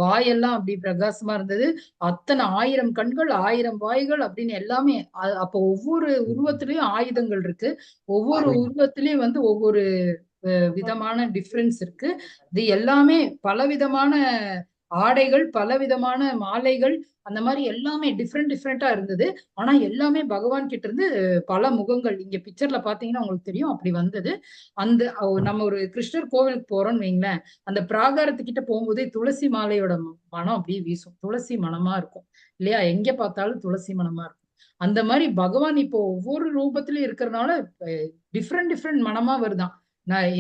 வாயெல்லாம் அப்படி பிரகாசமா இருந்தது. அத்தனை 1000 கண்கள் 1000 வாய்கள் அப்படின்னு எல்லாமே. அப்ப ஒவ்வொரு உருவத்திலயும் ஆயுதங்கள் இருக்கு. ஒவ்வொரு உருவத்திலயும் வந்து ஒவ்வொரு விதமான டிஃபரன்ஸ் இருக்கு. இது எல்லாமே பலவிதமான ஆடைகள், பலவிதமான மாலைகள், அந்த மாதிரி எல்லாமே டிஃப்ரெண்டா இருந்தது. ஆனா எல்லாமே பகவான் கிட்ட இருந்து பல முகங்கள். இங்க பிக்சர்ல பாத்தீங்கன்னா உங்களுக்கு தெரியும் அப்படி வந்தது. அந்த நம்ம ஒரு கிருஷ்ணர் கோவிலுக்கு போறோம்னு வைங்களேன், அந்த பிராகாரத்துக்கிட்ட போகும்போதே துளசி மாலையோட மனம் அப்படியே வீசும். துளசி மனமா இருக்கும் இல்லையா, எங்க பார்த்தாலும் துளசி மனமா இருக்கும். அந்த மாதிரி பகவான் இப்போ ஒவ்வொரு ரூபத்திலயும் இருக்கிறதுனால டிஃப்ரெண்ட் மனமா வருதான்.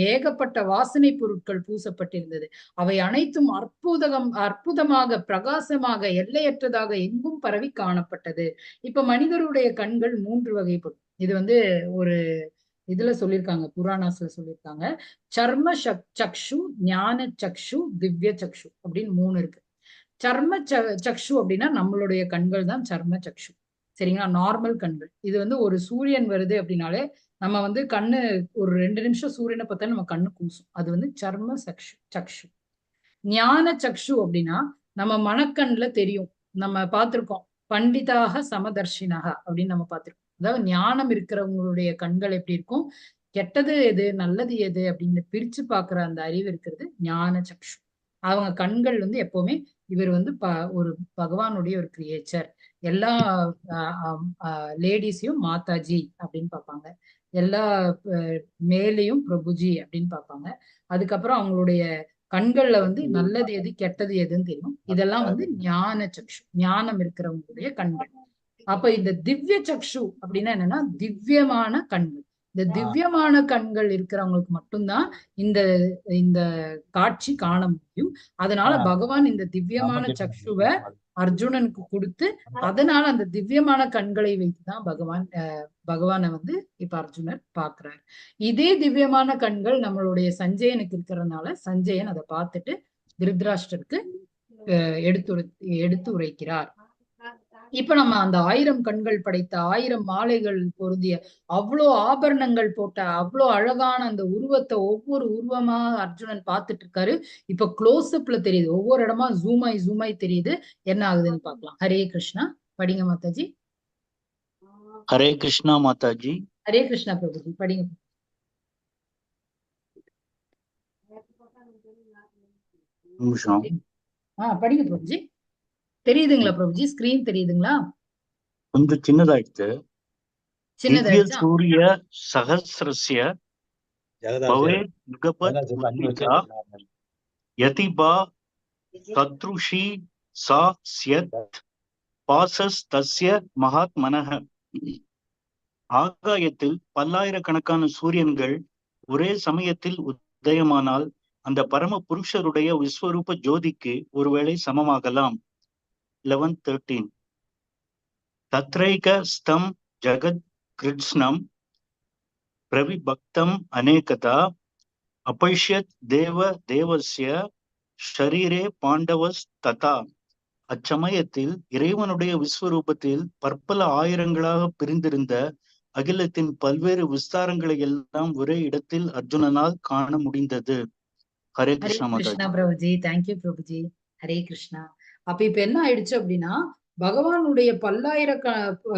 ஏகப்பட்ட வாசனை பொருட்கள் பூசப்பட்டிருந்தது. அவை அனைத்தும் அற்புதமாக பிரகாசமாக எல்லையற்றதாக எங்கும் பரவி காணப்பட்டது. இப்ப மனிதருடைய கண்கள் 3 வகைப்படும். இது வந்து ஒரு இதுல சொல்லியிருக்காங்க, புராணாஸ்ல சொல்லியிருக்காங்க. சர்ம சக்ஷு, ஞான சக்ஷு, திவ்ய சக்ஷு அப்படின்னு 3 இருக்கு. சர்ம சக்ஷு அப்படின்னா நம்மளுடைய கண்கள் தான் சர்ம சக்ஷு, சரிங்களா, நார்மல் கண்கள். இது வந்து ஒரு சூரியன் வருது அப்படின்னாலே நம்ம வந்து கண்ணு ஒரு 2 நிமிஷம் சூரியனை பார்த்தா நம்ம கண்ணு கூசும். அது வந்து சர்ம சக்ஷு. ஞான சக்ஷு அப்படின்னா நம்ம மனக்கண்ணுல தெரியும். நம்ம பார்த்திருக்கோம், பண்டிதாக சமதர்ஷினக அப்படின்னு நம்ம பார்த்திருக்கோம். அதாவது ஞானம் இருக்கிறவங்களுடைய கண்கள் எப்படி இருக்கும், கெட்டது எது நல்லது எது அப்படின்னு பிரிச்சு பாக்குற அந்த அறிவு இருக்கிறது ஞான சக்ஷு. அவங்க கண்கள் வந்து எப்பவுமே இவர் வந்து ஒரு பகவானுடைய ஒரு கிரியேச்சர், எல்லா லேடிஸையும் மாதாஜி அப்படின்னு பார்ப்பாங்க, எல்லா மேலையும் பிரபுஜி அப்படின்னு பார்ப்பாங்க. அதுக்கப்புறம் அவங்களுடைய கண்கள்ல வந்து நல்லது எது கெட்டது எதுன்னு தெரியும். இதெல்லாம் வந்து ஞான சக்ஷு, ஞானம் இருக்கிறவங்களுடைய கண்கள். அப்ப இந்த திவ்ய சக்ஷு அப்படின்னா என்னன்னா திவ்யமான கண்கள். இந்த திவ்யமான கண்கள் இருக்கிறவங்களுக்கு மட்டும்தான் இந்த இந்த காட்சி காண முடியும். அதனால பகவான் இந்த திவ்யமான சக்ஷுவை அர்ஜுனனுக்கு கொடுத்து, அதனால அந்த திவ்யமான கண்களை வைத்துதான் பகவானை வந்து இப்ப அர்ஜுனர் பாக்குறாரு. இதே திவ்யமான கண்கள் நம்மளுடைய சஞ்சயனுக்கு இருக்கிறதுனால சஞ்சயன் அதை பார்த்துட்டு திருதராஷ்டிரருக்கு எடுத்து உரைக்கிறார். இப்ப நம்ம அந்த 1000 கண்கள் படைத்த 1000 மாலைகள் பொருந்திய அவ்வளோ ஆபரணங்கள் போட்ட அவ்வளோ அழகான அந்த உருவத்தை ஒவ்வொரு உருவமா அர்ஜுனன் பார்த்துட்டு இருக்காரு. இப்ப க்ளோஸ் அப்ல தெரியுது, ஒவ்வொரு இடமா ஜூமாய் தெரியுது. என்ன ஆகுதுன்னு பார்க்கலாம். ஹரே கிருஷ்ணா. படிங்க மாதாஜி. ஹரே கிருஷ்ணா மாதாஜி. ஹரே கிருஷ்ணா பிரபுஜி, படிங்க. படிங்க பிரபுஜி. தெரியுதுங்களா பிரபுஜி? ஸ்கிரீன் தெரியுதுங்களா? கொஞ்சம் சின்னதாயிடுச்சு. திவ்ய சூரிய சஹஸ்ரஸ்ய பவேத் யுகபத் உத்மிதா யதிபா சத்ருஷி சா ஸ்யத் பாசஸ் தஸ்ய மகாத்மனஹ. ஆகாயத்தில் பல்லாயிரக்கணக்கான சூரியன்கள் ஒரே சமயத்தில் உதயமானால் அந்த பரம புருஷருடைய விஸ்வரூப ஜோதிக்கு ஒருவேளை சமமாகலாம். 11:13 தத்ரைக ஸ்தம் ஜகத் கிருஷ்ணம் பிரவிபக்தம் அநேகதா அபஷ்யத் தேவ தேவஸ்ய ஷரீரே பாண்டவஸ் ததா. அச்சமயத்தில் இறைவனுடைய விஸ்வரூபத்தில் பற்பல ஆயிரங்களாக பிரிந்திருந்த அகிலத்தின் பல்வேறு விஸ்தாரங்களை எல்லாம் ஒரே இடத்தில் அர்ஜுனனால் காண முடிந்தது. ஹரே ஹரே கிருஷ்ணா கிருஷ்ணா மாதாஜி. பிரபுஜி, தேங்க்யூ பிரபுஜி. ஹரே கிருஷ்ணா. அப்ப இப்ப என்ன ஆயிடுச்சு அப்படின்னா, பகவானுடைய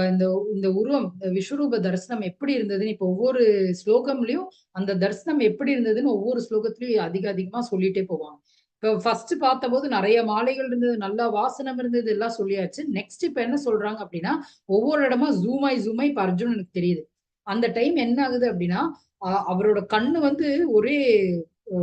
இந்த இந்த உருவம், விஸ்வரூப தரிசனம் எப்படி இருந்ததுன்னு இப்ப ஒவ்வொரு ஸ்லோகம்லயும் அந்த தரிசனம் எப்படி இருந்ததுன்னு ஒவ்வொரு ஸ்லோகத்திலயும் அதிகமா சொல்லிட்டே போவாங்க. இப்ப ஃபர்ஸ்ட் பார்த்தபோது நிறைய மாலைகள் இருந்தது, நல்லா வாசனம் இருந்தது, எல்லாம் சொல்லியாச்சு. நெக்ஸ்ட் இப்ப என்ன சொல்றாங்க அப்படின்னா, ஒவ்வொரு இடமா ஜூமாய் இப்ப அர்ஜுனனுக்கு தெரியுது. அந்த டைம் என்ன ஆகுது அப்படின்னா, அவரோட கண்ணு வந்து ஒரே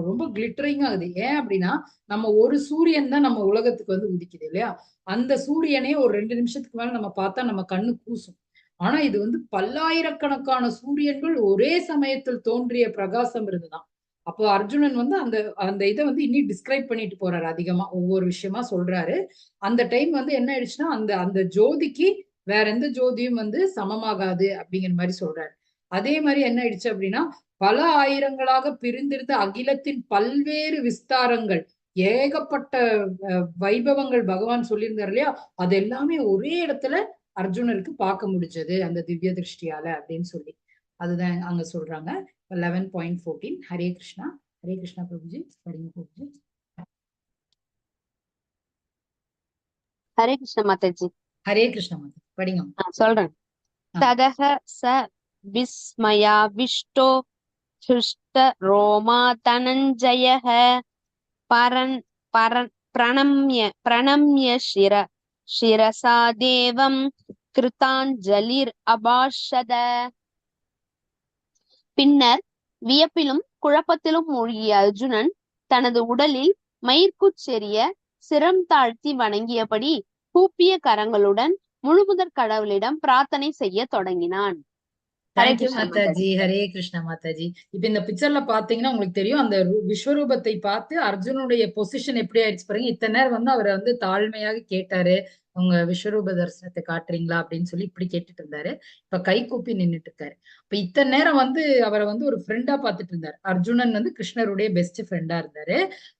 ரொம்ப கிளிட்டரிங் ஆகுது. ஏன் அப்படின்னா, நம்ம ஒரு சூரியன் தான் நம்ம உலகத்துக்கு வந்து உதிக்குது இல்லையா? அந்த சூரியனே ஒரு 2 நிமிஷத்துக்கு மேல நம்ம பார்த்தா நம்ம கண்ணு கூசும். ஆனா இது வந்து பல்லாயிரக்கணக்கான சூரியன்கள் ஒரே சமயத்தில் தோன்றிய பிரகாசம் இருந்துதான். அப்போ அர்ஜுனன் வந்து அந்த அந்த இதை வந்து இன்னும் டிஸ்கிரைப் பண்ணிட்டு போறாரு, அதிகமா ஒவ்வொரு விஷயமா சொல்றாரு. அந்த டைம் வந்து என்ன ஆயிடுச்சுன்னா, அந்த அந்த ஜோதிக்கு வேற எந்த ஜோதியும் வந்து சமமாகாது அப்படிங்கிற மாதிரி சொல்றாரு. அதே மாதிரி என்ன ஆயிடுச்சு அப்படின்னா, பல ஆயிரங்களாக பிரிந்திருந்த அகிலத்தின் பல்வேறு விஸ்தாரங்கள், ஏகப்பட்ட வைபவங்கள் பகவான் சொல்லியிருந்தார் இல்லையா, அது எல்லாமே ஒரே இடத்துல அர்ஜுனருக்கு பார்க்க முடிஞ்சது அந்த திவ்ய திருஷ்டியால அப்படின்னு சொல்லி அதுதான் அங்க சொல்றாங்க. 11.14 ஹரே கிருஷ்ணா. ஹரே கிருஷ்ணா பிரபுஜி, படிங்க பிரபுஜி. ஹரே கிருஷ்ண மாதாஜி. ஹரே கிருஷ்ணா மாதா, படிங்க. சொல்றேன். ததஹ ச விஸ்மயா விஷ்டோ ஹிருஷ்ட ரோமா தனஞ்சயஹ பரன் பரன் பிரணம்ய சிரசா தேவம் கிருதாஞ்சலிர் அபாஷத. பின்னர் வியப்பிலும் குழப்பத்திலும் மூழ்கிய அர்ஜுனன் தனது உடலில் மயிர்குச்செறிய சிரம் தாழ்த்தி வணங்கியபடி கூப்பிய கரங்களுடன் முழுமுதற் கடவுளிடம் பிரார்த்தனை செய்ய தொடங்கினான். தேங்க்யூ மாதாஜி. ஹரே கிருஷ்ணா மாதாஜி. இப்ப இந்த பிக்சர்ல பாத்தீங்கன்னா உங்களுக்கு தெரியும், அந்த விஸ்வரூபத்தை பார்த்து அர்ஜுனுடைய பொசிஷன் எப்படி ஆயிடுச்சு பாருங்க. இத்தனை நேரம் வந்து அவரை வந்து தாழ்மையாக கேட்டாரு, உங்க விஸ்வரூப தரிசனத்தை காட்டுறீங்களா அப்படின்னு சொல்லி இப்படி கேட்டுட்டு இருந்தாரு. இப்ப கை கூப்பி நின்றுட்டு இருக்காரு. இப்ப இத்தனை நேரம் வந்து அவரை வந்து ஒரு ஃப்ரெண்டா பார்த்துட்டு இருந்தாரு. அர்ஜுனன் வந்து கிருஷ்ணருடைய பெஸ்ட் ஃப்ரெண்டா இருந்தாரு.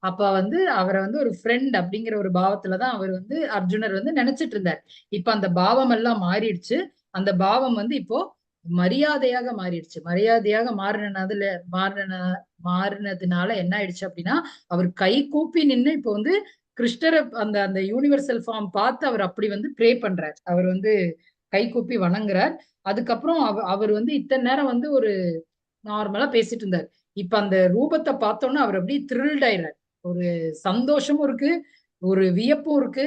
அப்ப வந்து அவரை வந்து ஒரு ஃப்ரெண்ட் அப்படிங்கிற ஒரு பாவத்துலதான் அவர் வந்து அர்ஜுனர் வந்து நினைச்சிட்டு இருந்தார். இப்ப அந்த பாவம் எல்லாம் மாறிடுச்சு. அந்த பாவம் வந்து இப்போ மரியாதையாக மாறிடுச்சு. மரியாதையாக மாறினதுனால என்ன ஆயிடுச்சு அப்படின்னா, அவர் கை கூப்பி நின்று இப்போ வந்து கிருஷ்ணரை அந்த அந்த யூனிவர்சல் ஃபார்ம் பார்த்து அவர் அப்படி வந்து ப்ரே பண்றார். அவர் வந்து கை கூப்பி வணங்குறார். அதுக்கப்புறம் அவர் வந்து இத்தனை நேரம் வந்து ஒரு நார்மலா பேசிட்டு இருந்தார். இப்ப அந்த ரூபத்தை பார்த்தோன்னா அவர் அப்படியே த்ரில்ட் ஆயிடுறார். ஒரு சந்தோஷமும் இருக்கு, ஒரு வியப்பும் இருக்கு,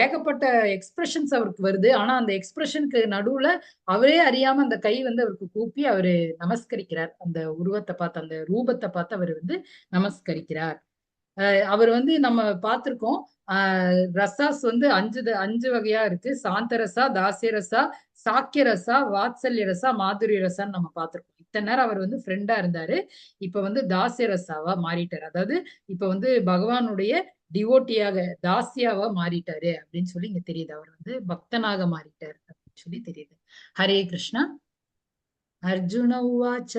ஏகப்பட்ட எக்ஸ்பிரஷன்ஸ் அவருக்கு வருது. ஆனா அந்த எக்ஸ்பிரஷனுக்கு நடுவுல அவரே அறியாம அந்த கை வந்து அவருக்கு கூப்பி அவரு நமஸ்கரிக்கிறார். அந்த உருவத்தை பார்த்து, அந்த ரூபத்தை பார்த்து அவர் வந்து நமஸ்கரிக்கிறார். அவர் வந்து நம்ம பார்த்திருக்கோம். ரசாஸ் வந்து 5 வகையா இருக்கு. சாந்த ரசா, தாசிய ரசா, சாக்கிய ரசா, வாத்சல்ய ரசா, மாதுரிய ரசான்னு நம்ம பார்த்திருக்கோம். இத்தனை நேரம் அவர் வந்து ஃப்ரெண்டா இருந்தாரு. இப்ப வந்து தாசிய ரசாவா மாறிட்டாரு. அதாவது இப்ப வந்து பகவானுடைய டிவோட்டியாக, தாசியாவா மாறிட்டாரு அப்படின்னு சொல்லி இங்க தெரியுது. அவர் வந்து பக்தனாக மாறிட்டாரு அப்படின்னு சொல்லி தெரியுது. ஹரே கிருஷ்ணா. அர்ஜுன உவாச்ச.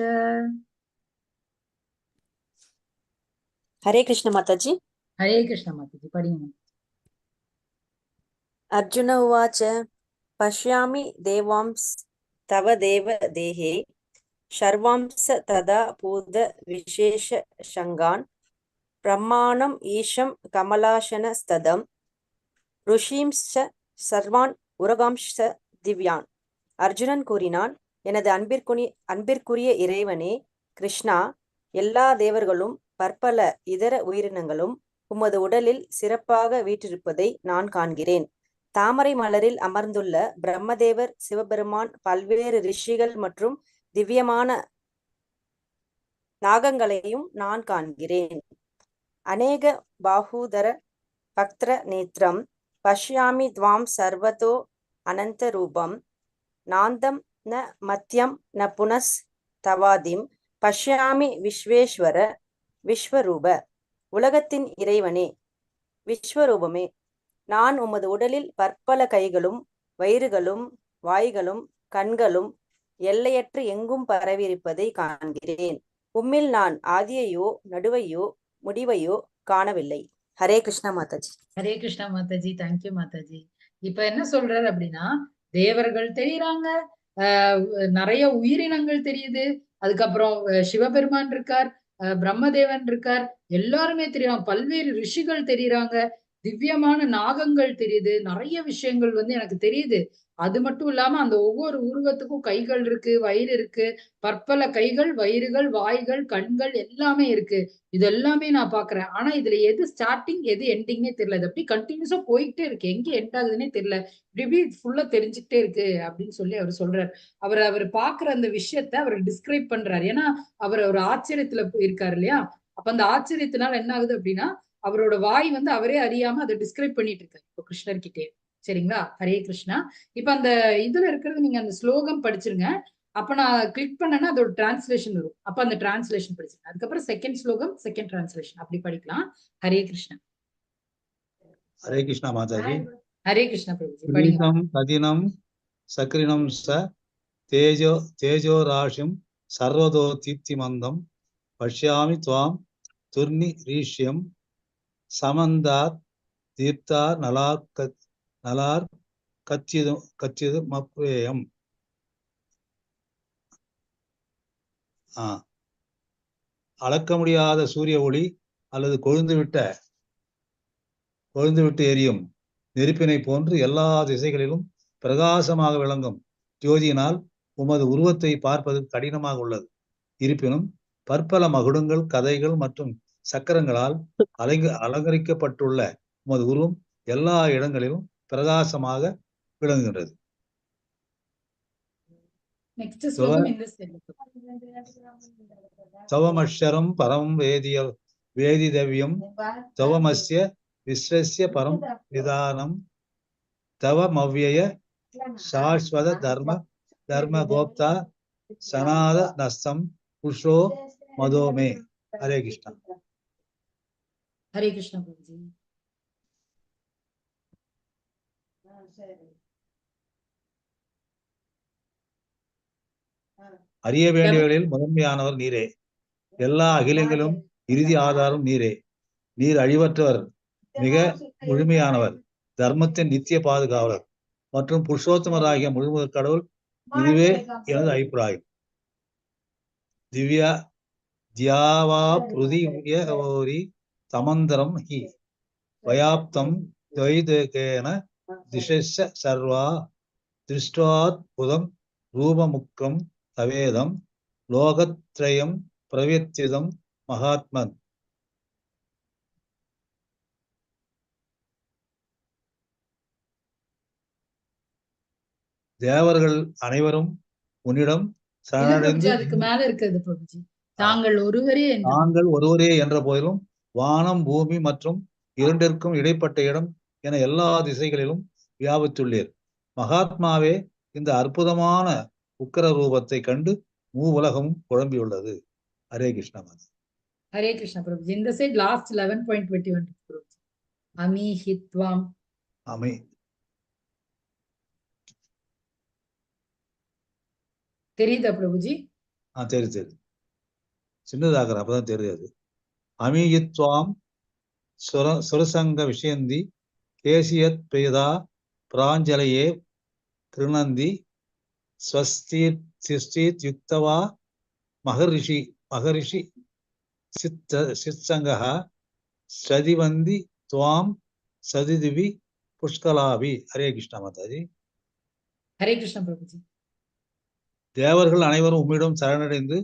ஹரே கிருஷ்ண மாதாஜி. ஹரே கிருஷ்ண மாதாஜி, படிங்க. அர்ஜுன உவாச்ச பஷ்யாமி தேவாம்ஸ் தவ தேவ தேஹே சர்வாம்ச ததா பூத விசேஷ சங்கான் பிரம்மாணம் ஈஷம் கமலாசன ஸ்ததம் ருஷீம்ச சர்வான் உரகாம்ச திவ்யான். அர்ஜுனன் கூறினான், எனது அன்பிற்குரிய இறைவனே கிருஷ்ணா, எல்லா தேவர்களும் பற்பல இதர உயிரினங்களும் உமது உடலில் சிறப்பாக வீற்றிருப்பதை நான் காண்கிறேன். தாமரை மலரில் அமர்ந்துள்ள பிரம்மதேவர், சிவபெருமான், பல்வேறு ரிஷிகள் மற்றும் திவ்யமான நாகங்களையும் நான் காண்கிறேன். அநேக பாஹூதர பக்திர நேத்ரம் பஷ்யாமி துவாம் சர்வதோ அனந்த ரூபம் நாந்தம் ந மத்தியம் ந புனஸ் தவாதிம் பஷ்யாமி விஸ்வேஸ்வர விஸ்வரூப. உலகத்தின் இறைவனே, விஸ்வரூபமே, நான் உமது உடலில் பற்பல கைகளும் வயிறுகளும் வாய்களும் கண்களும் எல்லையற்று எங்கும் பரவியிருப்பதை காண்கிறேன். உம்மில் நான் ஆதியையோ நடுவையோ முடிவையோ காணவில்லை. ஹரே கிருஷ்ணா மாதாஜி. ஹரே கிருஷ்ணா மாதாஜி, தேங்க்யூ மாதாஜி. இப்ப என்ன சொல்றாரு அப்படின்னா, தேவர்கள் தெரியுறாங்க, நிறைய உயிரினங்கள் தெரியுது, அதுக்கப்புறம் சிவபெருமான் இருக்கார், பிரம்மதேவன் இருக்கார், எல்லாருமே தெரியும், பல்வேறு ரிஷிகள் தெரியுறாங்க, திவ்யமான நாகங்கள் தெரியுது, நிறைய விஷயங்கள் எனக்கு தெரியுது. அது மட்டும் இல்லாம அந்த ஒவ்வொரு உருவத்துக்கும் கைகள் இருக்கு, வயிறு இருக்கு, பற்பல கைகள், வயிறுகள், வாய்கள், கண்கள் எல்லாமே இருக்கு. இது எல்லாமே நான் பாக்குறேன். ஆனா இதுல எது ஸ்டார்டிங் எது எண்டிங்னே தெரியல. அது அப்படி கண்டினியூஸா போயிட்டே இருக்கு, எங்க எண்ட் ஆகுதுன்னே தெரியல, இப்படி ஃபுல்லா தெரிஞ்சுக்கிட்டே இருக்கு அப்படின்னு சொல்லி அவர் சொல்றாரு. அவர் பாக்குற அந்த விஷயத்த அவர் டிஸ்கிரைப் பண்றாரு. ஏன்னா அவர் ஒரு ஆச்சரியத்துல இருக்காரு இல்லையா? அப்ப அந்த ஆச்சரியத்தினால என்ன ஆகுது அப்படின்னா, அவரோட வாய் அவரே அறியாம அதை டிஸ்கிரைப் பண்ணிட்டு இருக்காரு இப்போ கிருஷ்ணர்கிட்டே. சரிங்களா? ஹரே கிருஷ்ணா. இப்ப அந்த இதுல இருக்கிறது நீங்க அந்த ஸ்லோகம் படிச்சிருங்க. அப்ப நான் கிளிக் பண்ணேன்னா அதோட டிரான்ஸ்லேஷன் வரும். அப்ப அந்த டிரான்ஸ்லேஷன் படிச்சிருங்க. அதுக்கப்புறம் செகண்ட் ஸ்லோகம் செகண்ட் டிரான்ஸ்லேஷன் அப்படி படிக்கலாம். ஹரே கிருஷ்ணா. ஹரே கிருஷ்ணா மாதாஜி. ஹரே கிருஷ்ணா பிரபுஜி. கிரீடம் கதினம் சக்ரினம் ச தேஜோ ராஷிம் சர்வதோ தீப்திமந்தம் பஷ்யாமி துவாம் துர்னி ரீஷ்யம் சமந்தாத் தீப்தார் நலார் கச்சிது மப்ரேயம். அளக்க முடியாத சூரிய ஒளி அல்லது கொழுந்துவிட்டு எரியும் நெருப்பினை போன்று எல்லா திசைகளிலும் பிரகாசமாக விளங்கும் ஜோதியினால் உமது உருவத்தை பார்ப்பது கடினமாக உள்ளது. இருப்பினும் பற்பல மகுடங்கள், கதைகள் மற்றும் சக்கரங்களால் அலங்கரிக்கப்பட்டுள்ள உமது உருவம் எல்லா இடங்களிலும் பிரகாசமாக விளங்குகின்றது. தவமஷரம் பரம் வேதிதவ்யம் தவமஸ்ய விஸ்வஸ்ய பரம் விதானம் தவமவ்யய சாஸ்வத தர்ம கோப்தா சனாத நஸ்தம் புருஷோ மதோமே. ஹரே கிருஷ்ணா. ஹரே கிருஷ்ணா பிரபுஜி. அறிய வேண்டியவர்களில் முதன்மையானவர் நீரே. எல்லா அகிலங்களும் இறுதி ஆதாரம் நீரே. நீர் அழிவற்றவர், மிக முழுமையானவர், தர்மத்தின் நித்திய பாதுகாவலர் மற்றும் புருஷோத்தமராகிய முழுமுதற் கடவுள். இதுவே எனது அபிப்பிராயம். தியாவா புருதி தமந்தரம் ஹி வயாப்தம் துவைதேகேன திசஸ்ஸ சர்வா திருஷ்டாத்புதம் ரூபமுக்ரம் தவேதம் லோகத்ரயம் பிரவியத்திதம் மகாத்மன். தேவர்கள் அனைவரும் உன்னிடம் சரணடைந்து அதுக்கு மேல இருக்கிறது பிரபுஜி. தாங்கள் ஒருவரே என்ற போதிலும் வானம் பூமி மற்றும் இரண்டிற்கும் இடைப்பட்ட இடம் என எல்லா திசைகளிலும் வியாபித்துள்ளீர். மகாத்மாவே, இந்த அற்புதமான உக்கர ரூபத்தை கண்டு உலகமும் குழம்பியுள்ளது. ஹரே கிருஷ்ணா. ஹரே கிருஷ்ணா பிரபுஜி. இந்த சைடு லாஸ்ட் 11.21 பிரபுஜி. அமிஹித்வாம். தெரியுதா பிரபுஜி? தெரியுது. சின்னதாகிற அப்பதான் தெரியாது. அமிஹித்வாம் சுரசங்க விஷயந்தி கேசியத் பேதா பிராஞ்சலையே கிருணந்தி ஸ்வஸ்தித் யுக்தவா மகரிஷி சித்சங்கஹ ஸ்ரதிவந்தி துவாம் சதிதிவி புஷ்கலாவி. ஹரே கிருஷ்ணா மாதாஜி. ஹரே கிருஷ்ணா பிரபுஜி. தேவர்கள் அனைவரும் உம்மிடம் சரணடைந்து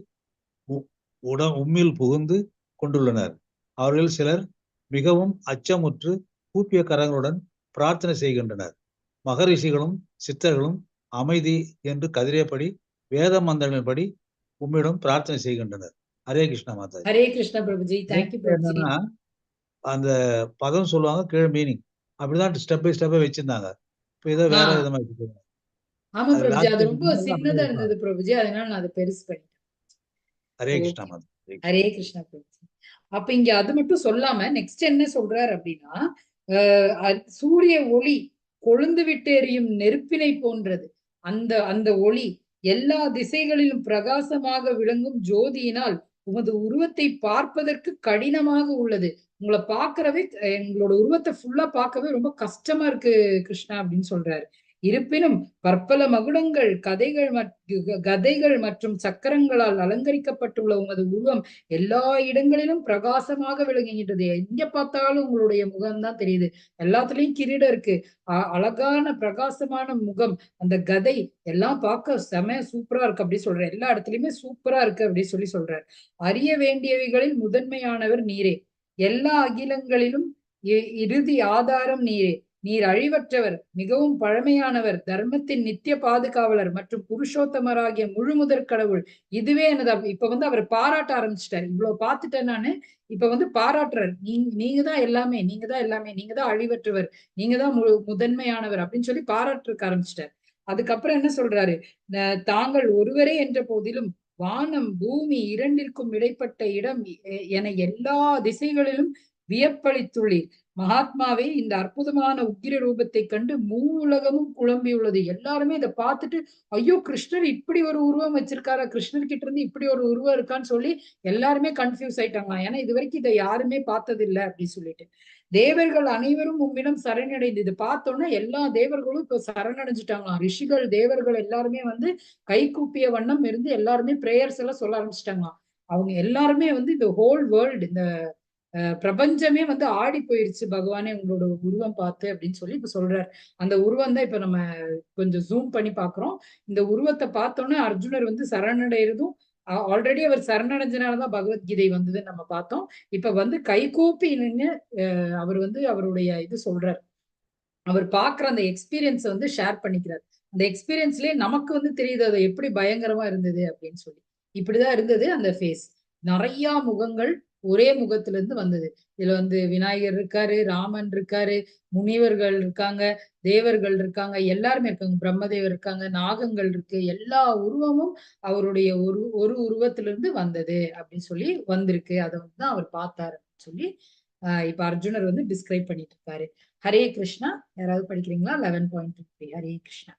உம்மில் புகுந்து கொண்டுள்ளனர். அவர்கள் சிலர் மிகவும் அச்சமுற்று கூப்பிய கரங்களுடன் பிரார்த்தனை செய்கின்றனர். மகரிஷிகளும் சித்தர்களும் அமைதி என்று கதிரியபடி வேத மந்திரங்களின்படி உம்மிடம் பிரார்த்தனை செய்கின்றனர். ஹரே கிருஷ்ணா மாதா. ஹரே கிருஷ்ணா பிரபுஜி. தேங்க்யூ பிரபுஜி. அந்த பதம் சொல்லுவாங்க, கீழே மீனிங் அப்படிதான் ஸ்டெப் பை ஸ்டெப்பா வச்சிருந்தாங்க. இப்ப இதை வேற விதமா வச்சிருக்காங்க. ஆமா பிரபுஜி, அது ரொம்ப சின்னதா இருந்தது பிரபுஜி, அதனால நான் அதை பெருசு பண்ணிட்டேன். ஹரே கிருஷ்ணா மாதா. ஹரே கிருஷ்ணா பிரபுஜி. அப்ப இங்க அது மட்டும் சொல்லாம நெக்ஸ்ட் என்ன சொல்றாரு அப்படின்னா, சூரிய ஒளி கொழுந்து விட்டு எரியும் நெருப்பினை போன்றது. அந்த அந்த ஒளி எல்லா திசைகளிலும் பிரகாசமாக விளங்கும் ஜோதியினால் உமது உருவத்தை பார்ப்பதற்கு கடினமாக உள்ளது. உங்களை பார்க்கறவே, எங்களோட உருவத்தை ஃபுல்லா பார்க்கவே ரொம்ப கஷ்டமா இருக்கு கிருஷ்ணா அப்படின்னு சொல்றாரு. இருப்பினும் பற்பல மகுடங்கள், கதைகள் மற்றும் சக்கரங்களால் அலங்கரிக்கப்பட்டுள்ள உமது உருவம் எல்லா இடங்களிலும் பிரகாசமாக விளங்குகின்றது. எங்க பார்த்தாலும் உங்களுடைய முகம்தான் தெரியுது. எல்லாத்துலயும் கிரீடம் இருக்கு. அழகான பிரகாசமான முகம், அந்த கதை எல்லாம் பார்க்க செம சூப்பரா இருக்கு அப்படி சொல்றாரு. எல்லா இடத்துலயுமே சூப்பரா இருக்கு அப்படின்னு சொல்றாரு. அறிய வேண்டியவைகளில் முதன்மையானவர் நீரே, எல்லா அகிலங்களிலும் இறுதி ஆதாரம் நீரே. நீர் அழிவற்றவர், மிகவும் பழமையானவர், தர்மத்தின் நித்திய பாதுகாவலர் மற்றும் புருஷோத்தமராகிய முழுமுதற் கடவுள். இதுவே எனது. இப்ப வந்து அவர் பாராட்ட ஆரம்பிச்சிட்டாரு. இவ்வளவு பார்த்துட்டேன் நானு, இப்ப பாராட்டுறாரு. நீங்க தான் எல்லாமே, நீங்க தான் எல்லாமே, நீங்க தான் அழிவற்றவர், நீங்க தான் முதன்மையானவர் அப்படின்னு சொல்லி பாராட்டுறதுக்கு ஆரம்பிச்சிட்டாரு. அதுக்கப்புறம் என்ன சொல்றாரு, தாங்கள் ஒருவரே என்ற போதிலும் வானம் பூமி இரண்டிற்கும் இடைப்பட்ட இடம் என எல்லா திசைகளிலும் வியப்பளித்துள்ளீர். மகாத்மாவே, இந்த அற்புதமான உக்கிர ரூபத்தை கண்டு உலகமும் குழம்பியுள்ளது. எல்லாருமே இதை பார்த்துட்டு, ஐயோ கிருஷ்ணர் இப்படி ஒரு உருவம் வச்சிருக்காரா, கிருஷ்ணர் கிட்ட இருந்து இப்படி ஒரு உருவம் இருக்கான்னு சொல்லி எல்லாருமே கன்ஃபியூஸ் ஆயிட்டாங்களாம். ஏன்னா இது வரைக்கும் இதை யாருமே பார்த்ததில்லை அப்படின்னு சொல்லிட்டு. தேவர்கள் அனைவரும் உம்மிடம் சரணடைந்து, இது பார்த்தோன்னா எல்லா தேவர்களும் இப்ப சரணடைஞ்சிட்டாங்களாம். ரிஷிகள், தேவர்கள் எல்லாருமே கை கூப்பிய வண்ணம் இருந்து எல்லாருமே பிரேயர்ஸ் எல்லாம் சொல்ல ஆரம்பிச்சிட்டாங்களாம். அவங்க எல்லாருமே இந்த ஹோல் வேர்ல்டு, இந்த பிரபஞ்சமே ஆடி போயிருச்சு பகவானே உங்களோட உருவம் பார்த்து அப்படின்னு சொல்லி இப்ப சொல்றாரு. அந்த உருவம் தான் இப்ப நம்ம கொஞ்சம் ஜூம் பண்ணி பாக்குறோம். இந்த உருவத்தை பார்த்தோன்னே அர்ஜுனர் சரணடைறதும், ஆல்ரெடி அவர் சரணடைஞ்சனாலதான் பகவத்கீதை வந்ததுன்னு நம்ம பார்த்தோம். இப்ப கை கூப்பி நின்று அவர் அவருடைய இது சொல்றார். அவர் பாக்குற அந்த எக்ஸ்பீரியன்ஸ் ஷேர் பண்ணிக்கிறார். அந்த எக்ஸ்பீரியன்ஸ்லயே நமக்கு தெரியுது அது எப்படி பயங்கரமா இருந்தது அப்படின்னு சொல்லி. இப்படிதான் இருந்தது அந்த ஃபேஸ். நிறைய முகங்கள் ஒரே முகத்துல இருந்து வந்தது. இதுல விநாயகர் இருக்காரு, ராமன் இருக்காரு, முனிவர்கள் இருக்காங்க, தேவர்கள் இருக்காங்க, எல்லாருமே இருக்காங்க, பிரம்மதேவர் இருக்காங்க, நாகங்கள் இருக்கு. எல்லா உருவமும் அவருடைய ஒரு உருவத்திலிருந்து வந்தது அப்படின்னு சொல்லி வந்திருக்கு. அதை தான் அவர் பார்த்தாரு அப்படின்னு சொல்லி இப்ப அர்ஜுனர் டிஸ்கிரைப் பண்ணிட்டு இருக்காரு. ஹரே கிருஷ்ணா. யாராவது படிக்கிறீங்களா? 11.3. ஹரே கிருஷ்ணா.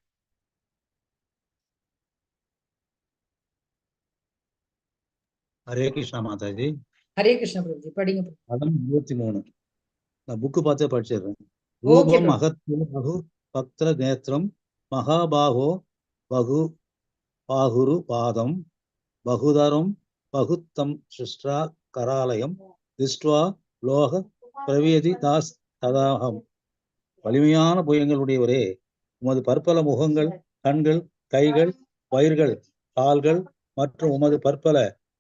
ஹரே கிருஷ்ணா மாதாஜி. ஹரே கிருஷ்ணா பிரபுஜி, படிங்க. பதம் 23. நான் புக்கு பார்த்தே படிச்சிடுறேன். ரூபம் அகத்ய பகு பக்திர நேத்திரம் மகாபாகோ பகு பாகுரு பாதம் பகுதரம் பகுத்தம் சிருஷ்டா கராலயம் திஷ்டுவா லோக பிரவேதி தாஸ் ததாகம். வலிமையான புயங்களுடையவரே, உமது பற்பல முகங்கள், கண்கள், கைகள், வயிர்கள், கால்கள் மற்றும் உமது பற்பல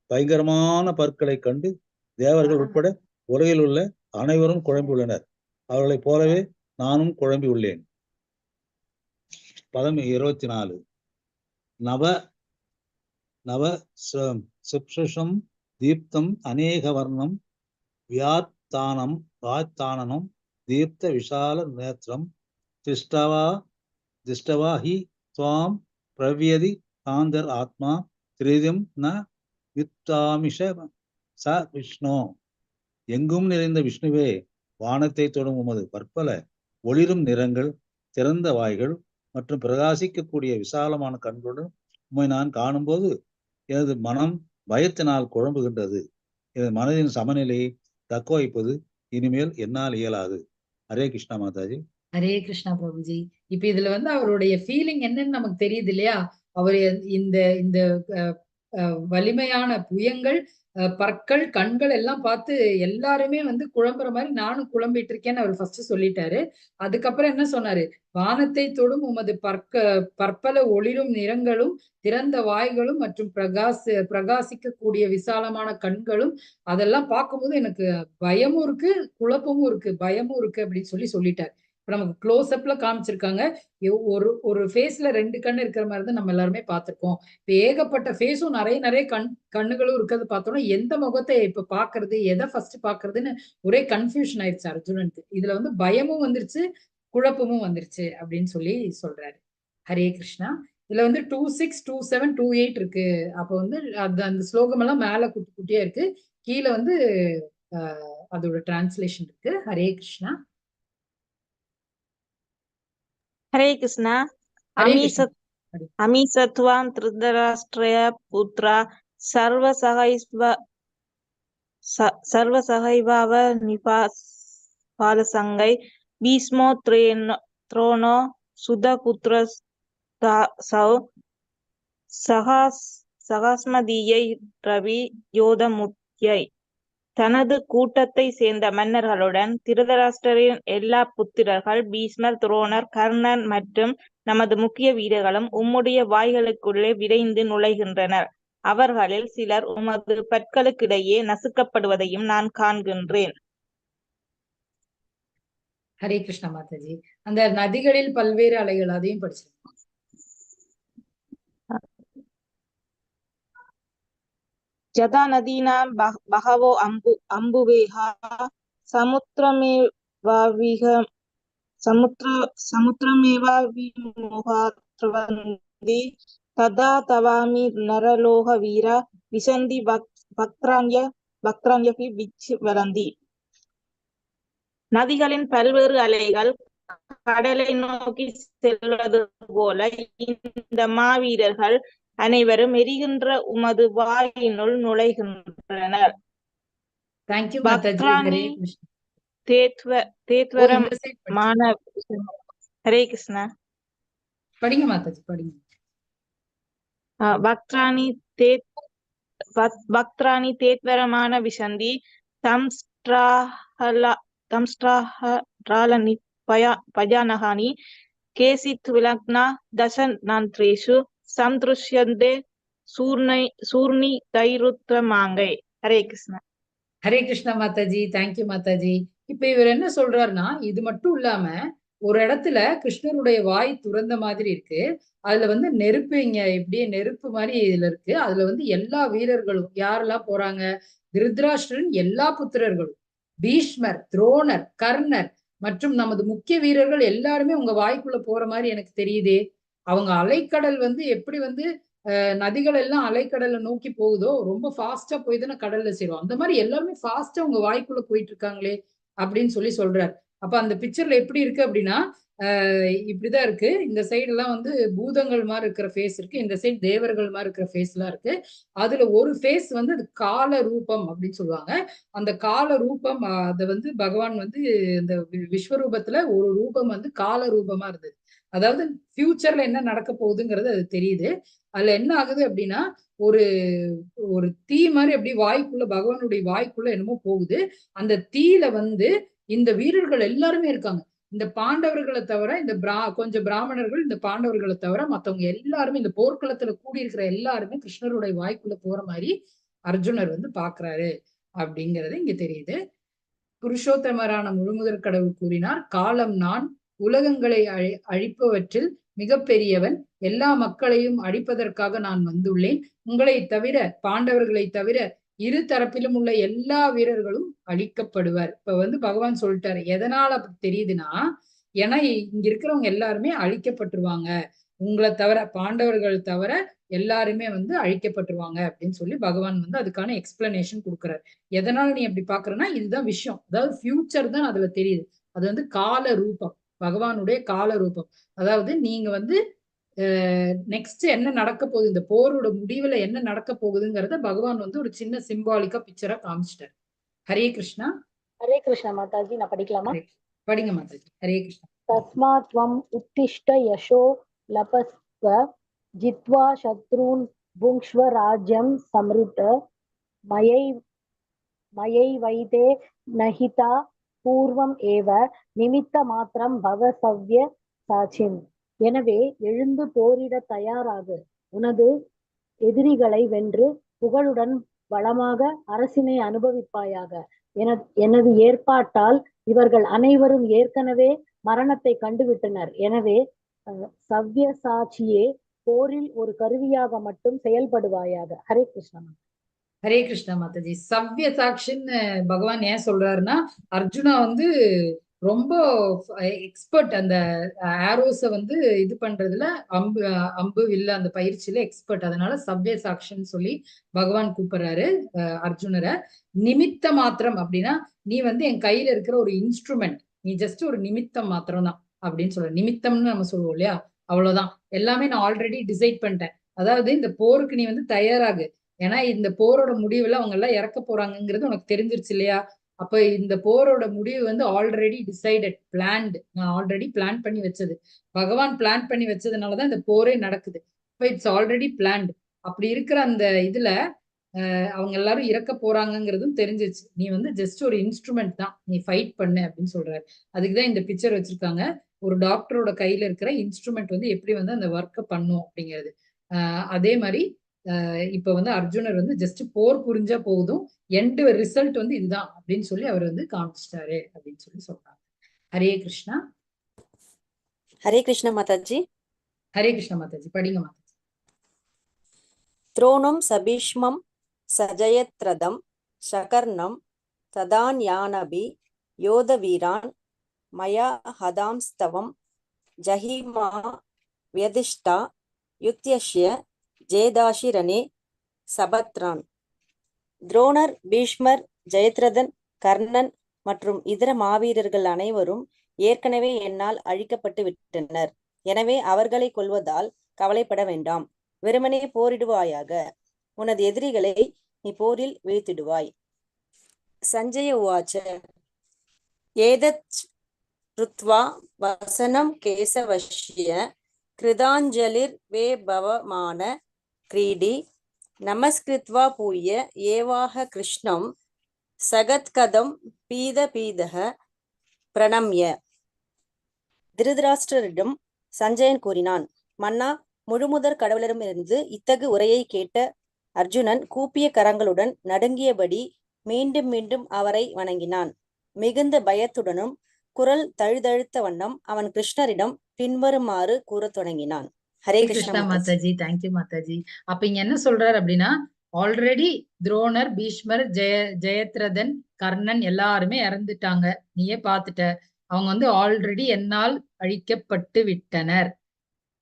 பயங்கரமான பற்களை கண்டு தேவர்கள் உட்பட உலகில் உள்ள அனைவரும் குழம்பியுள்ளனர். அவர்களைப் போலவே நானும் குழம்பி உள்ளேன். பதம் 24. நவ நவ சிப்ஷம் தீப்தம் அநேக வர்ணம் வியாத்தானம் தீப்த விஷால நேத்திரம் திஷ்டவா ஹி துவாம் பிரவ்யதி காந்தர் ஆத்மா திரிதம் ந யுத்தாமிஷ ச விஷ்ணு. எங்கும் நிறைந்த விஷ்ணுவே, வானத்தை தொடும் உமது பற்பல ஒளிரும் நிறங்கள், திறந்த வாய்கள் மற்றும் பிரகாசிக்கக்கூடிய விசாலமான கண்களுடன் உம்மை நான் காணும்போது எனது மனம் பயத்தினால் குழம்புகின்றது. எனது மனதின் சமநிலையை தக்க வைப்பது இனிமேல் என்னால் இயலாது. ஹரே கிருஷ்ணா மாதாஜி. ஹரே கிருஷ்ணா பிரபுஜி. இப்ப இதுல அவருடைய ஃபீலிங் என்னன்னு நமக்கு தெரியுது இல்லையா? அவர் இந்த இந்த வலிமையான புயங்கள், பற்கள், கண்கள் எல்லாம் பார்த்து எல்லாருமே குழம்புற மாதிரி நானும் குழம்பிட்டு இருக்கேன்னு அவர் ஃபர்ஸ்ட் சொல்லிட்டாரு. அதுக்கப்புறம் என்ன சொன்னாரு? வானத்தை தொடும் உமது பற்பல ஒளிரும் நிறங்களும், திறந்த வாய்களும் மற்றும் பிரகாசிக்கக்கூடிய விசாலமான கண்களும், அதெல்லாம் பார்க்கும்போது எனக்கு பயமும் இருக்கு, குழப்பமும் இருக்கு, பயமும் இருக்கு அப்படின்னு சொல்லிட்டாரு. இப்ப நமக்கு க்ளோஸ் அப்ல காமிச்சிருக்காங்க. ஒரு ஃபேஸ்ல 2 கண்ணு இருக்கிற மாதிரி தான் நம்ம எல்லாருமே பார்த்திருக்கோம். இப்ப ஏகப்பட்ட ஃபேஸும் நிறைய கண்ணுகளும் இருக்கிறது பார்த்தோம்னா எந்த முகத்தை இப்ப பாக்குறது, எதை ஃபர்ஸ்ட் பாக்குறதுன்னு ஒரே கன்ஃபியூஷன் ஆயிடுச்சு அர்ஜுனனுக்கு. இதுல பயமும் வந்துருச்சு, குழப்பமும் வந்துருச்சு அப்படின்னு சொல்றாரு. ஹரே கிருஷ்ணா. இதுல 26, 27, 28 இருக்கு. அப்ப அந்த ஸ்லோகம் எல்லாம் மேல குட்டி குட்டியா இருக்கு, கீழே வந்து அதோட டிரான்ஸ்லேஷன் இருக்கு. ஹரே கிருஷ்ணா. ஹரே கிருஷ்ணா. ஹரே கிருஷ்ணா. அமீசத்வான் திருதராஷ்டிரய புத்ரா சர்வசகைவாவ நிபாலசங்கை பீஸ்மோ த்ரோணோ சுதபுத்ரசௌ சகாஸ்மதியை ரவி யோதமுத்யை. தனது கூட்டத்தை சேர்ந்த மன்னர்களுடன் திருதராஷ்டிரரின் எல்லா புத்திரர்கள் பீஷ்மர், துரோணர், கர்ணன் மற்றும் நமது முக்கிய வீரர்களும் உம்முடைய வாய்களுக்குள்ளே விரைந்து நுழைகின்றனர். அவர்களில் சிலர் உமது பற்களுக்கிடையே நசுக்கப்படுவதையும் நான் காண்கின்றேன். ஹரே கிருஷ்ணா மாதாஜி. அந்த நதிகளில் பல்வேறு அலைகள் அதையும் படிச்சிருக்கோம். ஜதா நதீனாம் பகவோ அம்புவேஹா சமுத்திரமேவா விமுகாத்ரவந்தி ததா தவாமி நரலோக வீரா விசந்தி பக்த்ராண்யபி விச்வலந்தி. நதிகளின் பல்வேறு அலைகள் கடலை நோக்கி செல்வது போல இந்த மாவீரர்கள் அனைவரும் எரிகின்ற உமது வாயினுள் நுழைகின்றனர். பக்த்ராணி தேத்வரமான. ஹரே கிருஷ்ணா. படிங்க மாதாஜி, படிங்க. பக்த்ராணி தேத்வரமான விசந்தி தம்ஸ்ட்ராஹலானி பயானகானி கேசித் விலக்னா தசநந்திரேஷு சம்த்ருஷ்யந்தே சூர்ணி தைருத்ரமாங்கை. ஹரே கிருஷ்ணா. ஹரே கிருஷ்ணா மாதாஜி. தேங்க்யூ மாதாஜி. இப்ப இவர் என்ன சொல்றாருன்னா, இது மட்டும் இல்லாம ஒரு இடத்துல கிருஷ்ணருடைய வாய் துறந்த மாதிரி இருக்கு. அதுல வந்து நெருப்பு, இங்க இப்படியே நெருப்பு மாதிரி இதுல இருக்கு. அதுல வந்து எல்லா வீரர்களும் யாரெல்லாம் போறாங்க? திருதராஷ்டிரன் எல்லா புத்திரர்களும், பீஷ்மர், துரோணர், கர்ணர் மற்றும் நமது முக்கிய வீரர்கள் எல்லாருமே உங்க வாய்க்குள்ள போற மாதிரி எனக்கு தெரியுதே. அவங்க அலைக்கடல் வந்து எப்படி வந்து நதிகள் எல்லாம் அலைக்கடலை நோக்கி போகுதோ, ரொம்ப ஃபாஸ்டா போய் தானே கடல்ல சேரும். அந்த மாதிரி எல்லாருமே ஃபாஸ்டா உங்க வாய்க்குள்ள போயிட்டு இருக்காங்களே அப்படின்னு சொல்றாரு. அப்ப அந்த பிக்சர்ல எப்படி இருக்கு அப்படின்னா, இப்படிதான் இருக்கு. இந்த சைடு எல்லாம் வந்து பூதங்கள் மாதிரி இருக்கிற ஃபேஸ் இருக்கு, இந்த சைடு தேவர்கள் மாதிரி இருக்கிற ஃபேஸ் எல்லாம் இருக்கு. அதுல ஒரு ஃபேஸ் வந்து அது கால ரூபம் அப்படின்னு சொல்லுவாங்க. அந்த கால ரூபம் அதை வந்து பகவான் வந்து இந்த விஸ்வரூபத்துல ஒரு ரூபம் வந்து கால ரூபமா இருந்தது. அதாவது ஃபியூச்சர்ல என்ன நடக்க போகுதுங்கிறது அது தெரியுது. அதுல என்ன ஆகுது அப்படின்னா, ஒரு ஒரு தீ மாதிரி அப்படி வாய்க்குள்ள, பகவானுடைய வாய்க்குள்ள என்னமோ போகுது. அந்த தீயில வந்து இந்த வீரர்கள் எல்லாருமே இருக்காங்க. இந்த பாண்டவர்களை தவிர, இந்த கொஞ்சம் பிராமணர்கள், இந்த பாண்டவர்களை தவிர மத்தவங்க எல்லாருமே, இந்த போர்க்களத்துல கூடியிருக்கிற எல்லாருமே கிருஷ்ணருடைய வாய்க்குள்ள போற மாதிரி அர்ஜுனர் வந்து பாக்குறாரு அப்படிங்கிறது இங்க தெரியுது. புருஷோத்தமரான முழுமுதற் கடவுள் கூறினார், காலம் நான், உலகங்களை அழிப்பவற்றில் மிக பெரியவன், எல்லா மக்களையும் அழிப்பதற்காக நான் வந்துள்ளேன். உங்களை தவிர, பாண்டவர்களை தவிர இரு தரப்பிலும் உள்ள எல்லா வீரர்களும் அழிக்கப்படுவர். இப்ப வந்து பகவான் சொல்லிட்டாரு. எதனால அப்படி தெரியுதுன்னா, ஏன்னா இங்க இருக்கிறவங்க எல்லாருமே அழிக்கப்பட்டுருவாங்க, உங்களை தவிர, பாண்டவர்கள் தவிர எல்லாருமே வந்து அழிக்கப்பட்டுருவாங்க அப்படின்னு சொல்லி பகவான் வந்து அதுக்கான எக்ஸ்பிளனேஷன் கொடுக்குறாரு. எதனால நீ அப்படி பாக்குறன்னா, இதுதான் விஷயம். அதாவது ஃபியூச்சர் தான் அதுல தெரியுது. அது வந்து கால ரூபம், பகவானுடைய கால ரூபம். அதாவது நீங்க வந்து நெக்ஸ்ட் என்ன நடக்க போகுது, இந்த போரோட முடிவுல என்ன நடக்க போகுதுங்கிறத பகவான் வந்து ஒரு சின்ன சிம்பாலிக்கா பிக்சரா காமிச்சிட்டார். ஹரே கிருஷ்ணா. ஹரே கிருஷ்ணா மாதாஜி. நான் படிக்கலாமா? படிங்க மாதாஜி. ஹரே கிருஷ்ணா. தஸ்மாத்வம் உத்திஷ்ட யசோ லபஸ்வ ஜித்வா சத்ரூன் புங்ஷ்வ ராஜ்யம் சம்ருத மயை வைதே நஹிதா பூர்வம் ஏவ நிமித்த மாத்திரம் பவ சவ்ய சாட்சிம். எனவே எழுந்து போரிட தயாராகு, உனது எதிரிகளை வென்று புகழுடன் வளமாக அரசினை அனுபவிப்பாயாக. எனது ஏற்பாட்டால் இவர்கள் அனைவரும் ஏற்கனவே மரணத்தை கண்டுவிட்டனர். எனவே சவ்ய சாட்சியே போரில் ஒரு கருவியாக மட்டும் செயல்படுவாயாக. ஹரே கிருஷ்ணா. ஹரே கிருஷ்ணா மாதாஜி. சவ்ய சாட்சின்னு பகவான் ஏன் சொல்றாருன்னா, அர்ஜுனா வந்து ரொம்ப எக்ஸ்பர்ட். அந்த ஆரோஸ வந்து இது பண்றதுல அம்பு அம்பு வில்ல அந்த பயிற்சியில எக்ஸ்பர்ட். அதனால சவ்ய சாக்ஷன் சொல்லி பகவான் கூப்பிடுறாரு அர்ஜுனரை. நிமித்த மாத்திரம் அப்படின்னா நீ வந்து என் கையில இருக்கிற ஒரு இன்ஸ்ட்ருமெண்ட், நீ ஜஸ்ட் ஒரு நிமித்தம் மாத்திரம் தான் அப்படின்னு சொல்ற. நிமித்தம்னு நம்ம சொல்லுவோம் இல்லையா, அவ்வளவுதான். எல்லாமே நான் ஆல்ரெடி டிசைட் பண்ணிட்டேன். அதாவது இந்த போருக்கு நீ வந்து தயாராகு, ஏன்னா இந்த போரோட முடிவுல அவங்க எல்லாம் இறக்க போறாங்கிறது உனக்கு தெரிஞ்சிருச்சு இல்லையா. அப்ப இந்த போரோட முடிவு வந்து ஆல்ரெடி டிசைடட், பிளான்டு. நான் ஆல்ரெடி பிளான் பண்ணி வச்சது, பகவான் பிளான் பண்ணி வச்சதுனாலதான் இந்த போரே நடக்குது. இப்ப இட்ஸ் ஆல்ரெடி பிளான்டு. அப்படி இருக்கிற அந்த இதுல அவங்க எல்லாரும் இறக்க போறாங்கிறதும் தெரிஞ்சிச்சு. நீ வந்து ஜஸ்ட் ஒரு இன்ஸ்ட்ருமெண்ட் தான், நீ ஃபைட் பண்ணு அப்படின்னு சொல்றாரு. அதுக்குதான் இந்த பிக்சர் வச்சிருக்காங்க. ஒரு டாக்டரோட கையில இருக்கிற இன்ஸ்ட்ருமெண்ட் வந்து எப்படி வந்து அந்த ஒர்க்கை பண்ணும் அப்படிங்கிறது. அதே மாதிரி இப்ப வந்து அர்ஜுனர் வந்து ஜஸ்ட் போர் புரிஞ்சா போதும், எண்ட் ரிசல்ட் வந்து இதுதான் அப்படின்னு சொல்லி அவர் வந்து காமிச்சிட்டாரு அப்படின்னு சொல்லி சொல்றாங்க. ஹரே கிருஷ்ணா. ஹரே கிருஷ்ண மாதாஜி. ஹரே கிருஷ்ண மாதாஜி, படிங்க மாதாஜி. துரோணம் சபீஷ்மம் சஜயத்ரதம் சகர்ணம் ததான்யானபி யோத வீரான் மயா ஹதாம்ஸ்தவம் ஜஹிமா வியதிஷ்டா யுக்தியஷ்ய ஜேதாஷிரணே சபத்ரான். துரோணர், பீஷ்மர், ஜெயத்ரதன், கர்ணன் மற்றும் இதர மாவீரர்கள் அனைவரும் ஏற்கனவே என்னால் அழிக்கப்பட்டு விட்டனர். எனவே அவர்களை கொல்வதால் கவலைப்பட வேண்டாம். வெறுமனே போரிடுவாயாக. உனது எதிரிகளை நீ போரில் வீழ்த்திடுவாய். சஞ்சய உவாச்ச ஏதத் ருத்வா வசனம் கேசவஷ்ய கிருதாஞ்சலிர் வேபவமான கிரீடி நமஸ்கிருத்வா பூய ஏவாக கிருஷ்ணம் சகத்கதம் பீத பீதக பிரணம்ய. திருதராஷ்டிரரிடம் சஞ்சயன் கூறினான், மன்னா, முழுமுதற் கடவுளரிடமிருந்து இத்தகு உரையை கேட்ட அர்ஜுனன் கூப்பிய கரங்களுடன் நடுங்கியபடி மீண்டும் மீண்டும் அவரை வணங்கினான். மிகுந்த பயத்துடனும் குரல் தழுதழுத்த வண்ணம் அவன் கிருஷ்ணரிடம் பின்வருமாறு கூறத் தொடங்கினான். ஹரே கிருஷ்ணா மாதாஜி. தேங்க்யூ மாதாஜி. அப்ப இங்க என்ன சொல்றாரு அப்படின்னா, ஆல்ரெடி துரோணர், பீஷ்மர், ஜெயத்ரதன், கர்ணன் எல்லாருமே இறந்துட்டாங்க, நீயே பாத்துட்ட. அவங்க வந்து ஆல்ரெடி என்னால் அழிக்கப்பட்டு விட்டனர்.